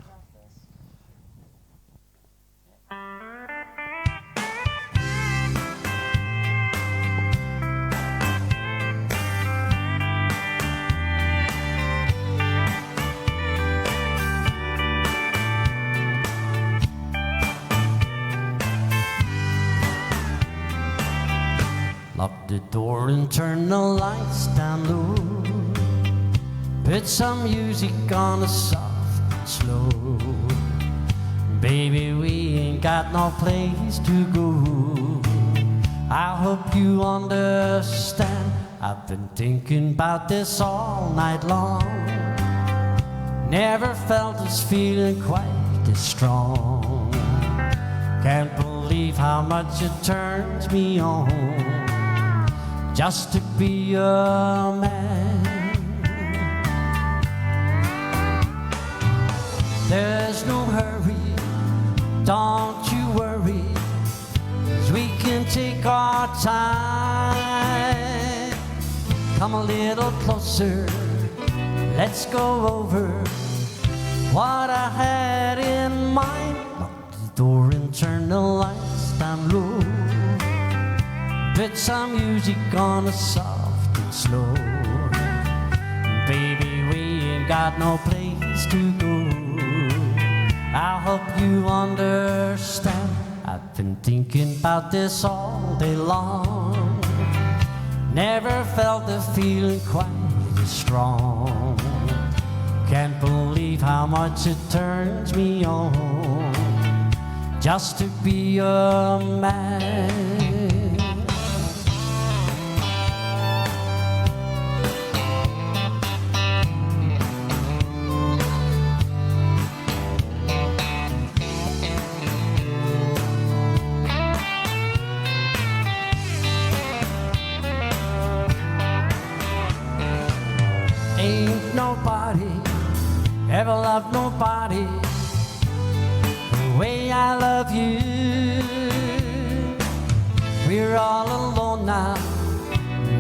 Lock the door and turn the lights down low. Put some music on a soft and slow. Baby, we ain't got no place to go. I hope you understand. I've been thinking about this all night long. Never felt this feeling quite this strong. Can't believe how much it turns me on just to be a man. There's no hurry, don't you worry, 'cause we can take our time. Come a little closer, let's go over what I had in mind. Lock the door and turn the lights down low. Put some music on a soft and slow. Baby, we ain't got no place to go. I hope you understand. I've been thinking about this all day long. Never felt the feeling quite as strong. Can't believe how much it turns me on just to be a man. Ain't nobody ever loved nobody the way I love you. We're all alone now,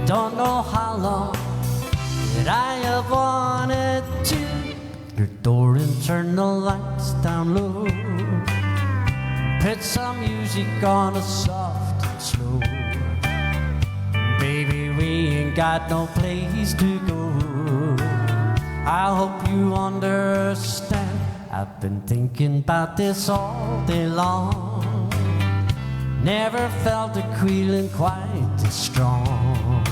don't know how long that I have wanted to. Your door and turn the lights down low. Put some music on a soft and slow. Baby, we ain't got no place to go. I hope you understand. I've been thinking about this all day long. Never felt a feeling quite as strong.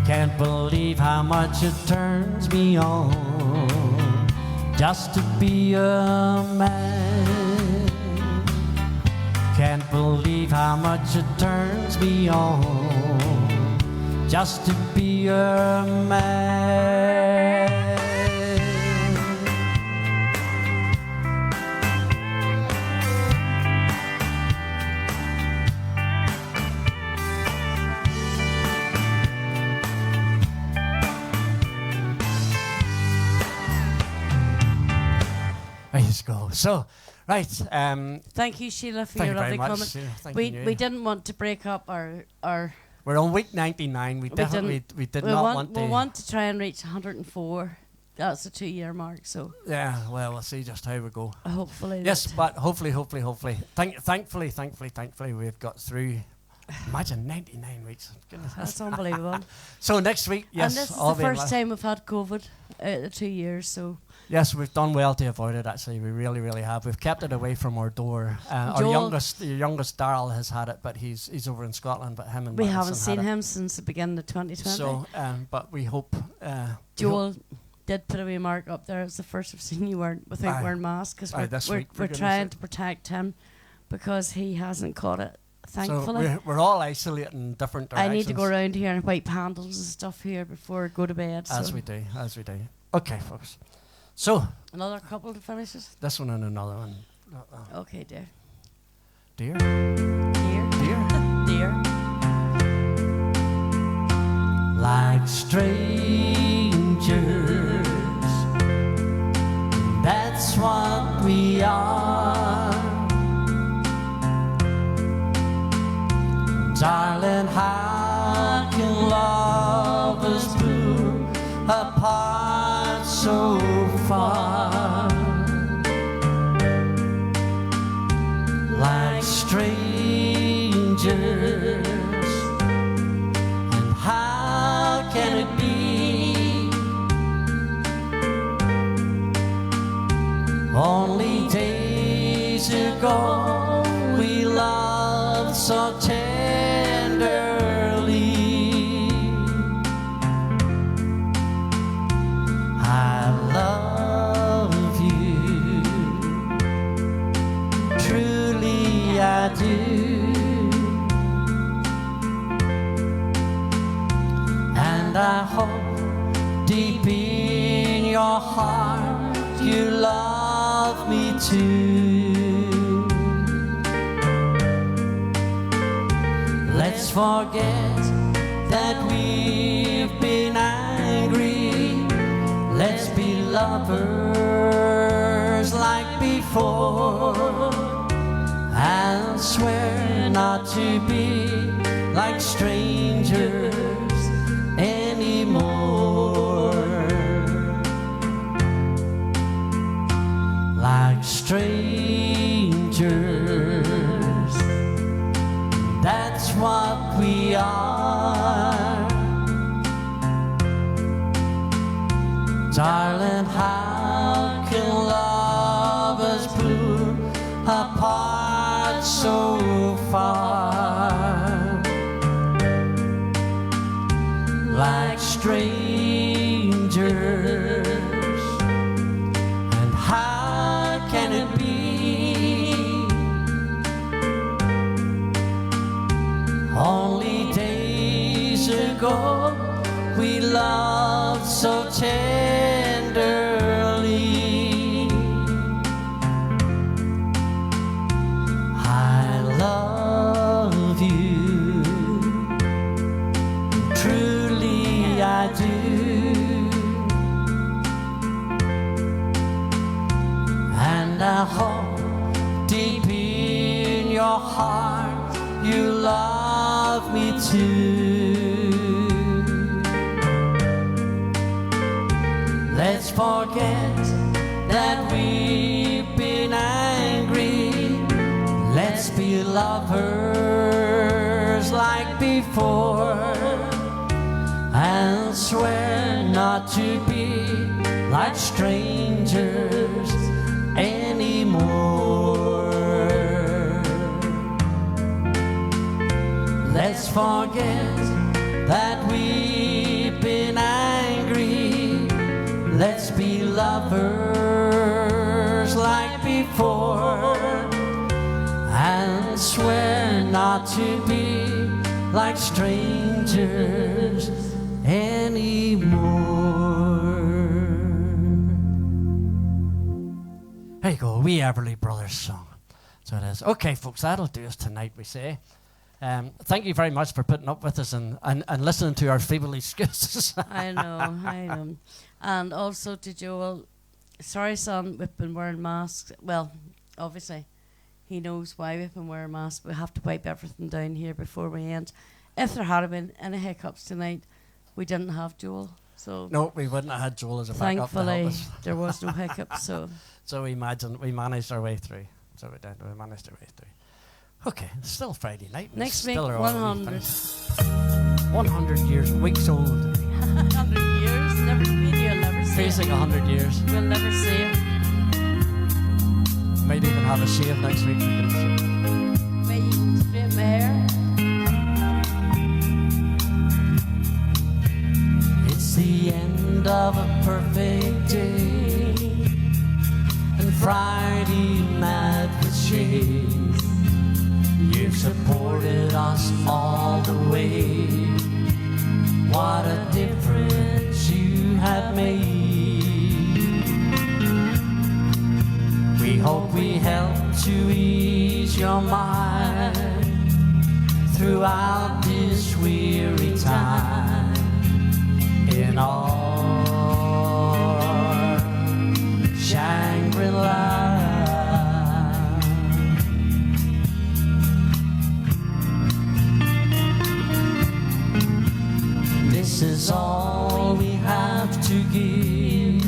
Can't believe how much it turns me on just to be a man. Can't believe how much it turns me on just to be a man. Let's go. So, right. Thank you, Sheila, for Thank your you very lovely much, comment. Sheila. Thank We you. we didn't want to break up our We're on week 99. We definitely we did not want to. We want to try and reach 104. That's a 2-year mark, so Yeah, well, we'll see just how we go. hopefully. Yes, that- but hopefully. Thankfully, we've got through. Imagine 99 weeks. Goodness. that's unbelievable. So next week, yes, and this is all the being first well. time we've had COVID out of 2 years, so Yes, we've done well to avoid it. Actually, we really, really have. We've kept it away from our door. Our Joel- youngest Darryl has had it, but he's over in Scotland. But him and we Madison haven't seen had it. him since the beginning of 2020. So, but we hope. Joel did put a remark up there. It's the first we've seen you without Aye. wearing masks because Aye, this week, for we're goodness trying sake. to protect him because he hasn't caught it. So Thankfully, we're all isolating in different I directions. need to go around here and wipe handles and stuff here before I go to bed. As so we do. Okay, folks. So another couple to finish it. this one and another one. Okay, dear. Dear. Dear. Dear. Dear. Like strangers, that's what we are. Darling, how can lovers bloom apart so far? Like strangers, and how can it be? Only days ago we loved so tenderly. I love you, truly I do. And I hope deep in your heart you love me too. Let's forget that we've been angry. Let's be lovers like before, and swear not to be like strangers anymore. Like strangers, that's what we are. Darling, how can lovers strangers. And how can it be? Only days ago we loved so tenderly. I love you, truly I do. And I hope deep in your heart you love me too. Let's forget that we've been angry. Let's be lovers like before, and swear not to be like strangers anymore. Let's forget that we've been angry. Let's be lovers like before, and swear not to be like strangers anymore. There you go, a wee Everly Brothers song. So it is. Okay, folks, that'll do us tonight, we say. Thank you very much for putting up with us and listening to our feeble excuses. I know. And also to Joel, sorry son, we've been wearing masks. Well, obviously, he knows why we've been wearing masks. We have to wipe everything down here before we end. If there had been any hiccups tonight, we didn't have Joel. So No, we wouldn't have had Joel as a backup to help thankfully, us. there was no hiccups. So So we managed our way through. So we did. We managed our way through. Okay, it's still Friday night. next It's week, still early 100. 100 years, weeks old. 100 years, never been here, never see Feels it. like 100 years. We'll never see it. Might even have a shave next week. We can see. May you straighten my hair. It's the end of a perfect day, and Friday night with shades. You've supported us all the way. What a difference you have made. We hope we help to ease your mind throughout this weary time. In our Shangri-La, this is all we have to give.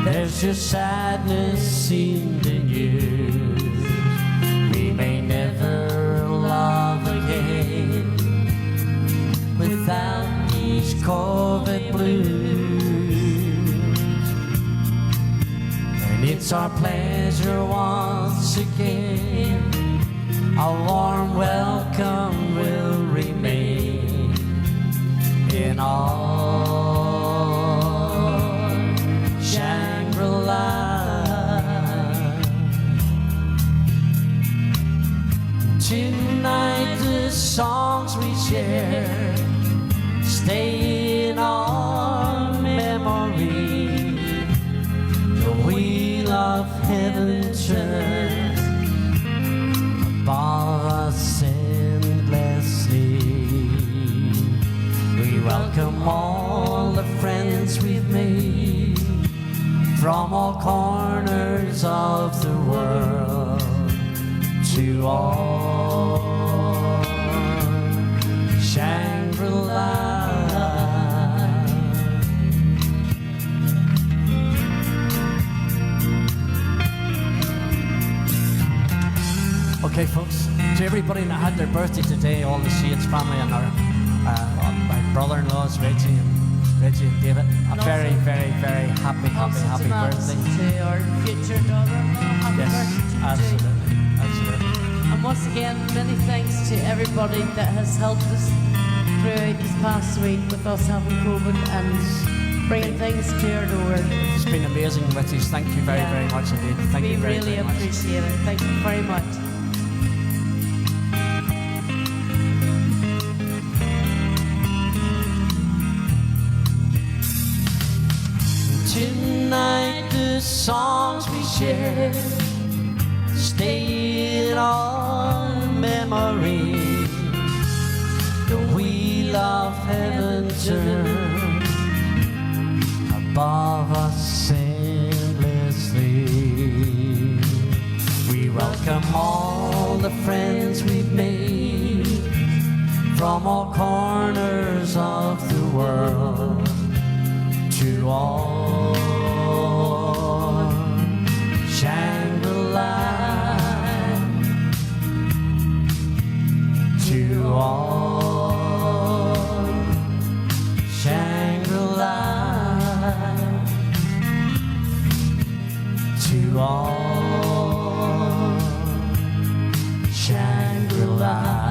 There's just sadness in the news. We may never love again without these COVID blues. And it's our pleasure once again. A warm welcome will remain in our Shangri-La. Tonight the songs we share stay in our memory. The wheel of heaven turns above us endlessly. We welcome all the friends we've made from all corners of the world to all Shangri-La. Okay, folks, to everybody that had their birthday today, all the Shades family and our my brother-in-laws, Reggie and David, a very, very, very happy birthday. To our future daughter-in-law, happy Yes, birthday to you. absolutely. And once again, many thanks to everybody that has helped us throughout this past week with us having COVID and bringing things to our door. It's been amazing with you. Thank you very, very much indeed. Thank you very, really very much. appreciate it. Thank you very much. Tonight the songs we share stay in our memory. The wheel of heaven turns above us endlessly. We welcome all the friends we've made from all corners of the world to all Shangri-La, to all Shangri-La, to all Shangri-La.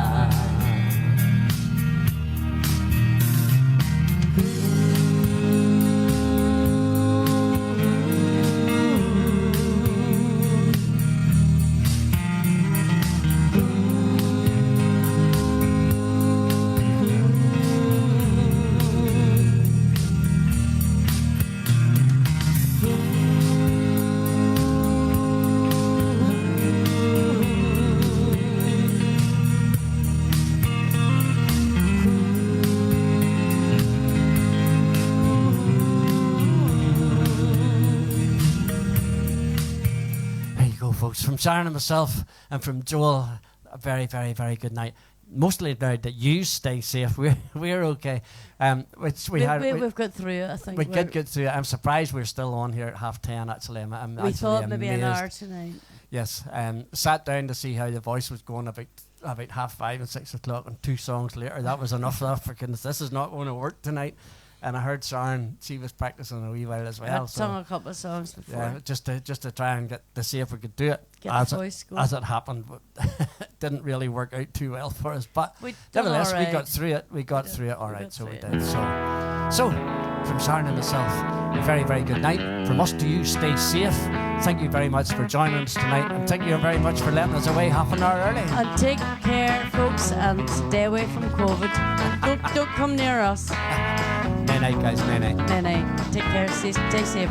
From Sharon and myself and from Joel, a very, very, very good night. Mostly now that you stay safe, we're okay. Which we've got through it, I think. We did get through it. I'm surprised we're still on here at 10:30. Actually, I'm we actually thought maybe amazed. an hour tonight. Yes, sat down to see how the voice was going about 5:30 and 6 o'clock, and 2 songs later, that was enough. For goodness, this is not going to work tonight. And I heard Sharon, she was practicing a wee while as well. I'd sung a couple of songs before. Yeah, just to try and to see if we could do it. Get the voice going. As it happened, but it didn't really work out too well for us. But we nevertheless, right. we got through it. We got through it all right, so we did. So from Sharon and myself, a very, very good night. From us to you, stay safe. Thank you very much for joining us tonight, and thank you very much for letting us away half an hour early. And take care, folks, and stay away from COVID. don't come near us. Night night, guys. Night night. Night night. Take care. Stay safe.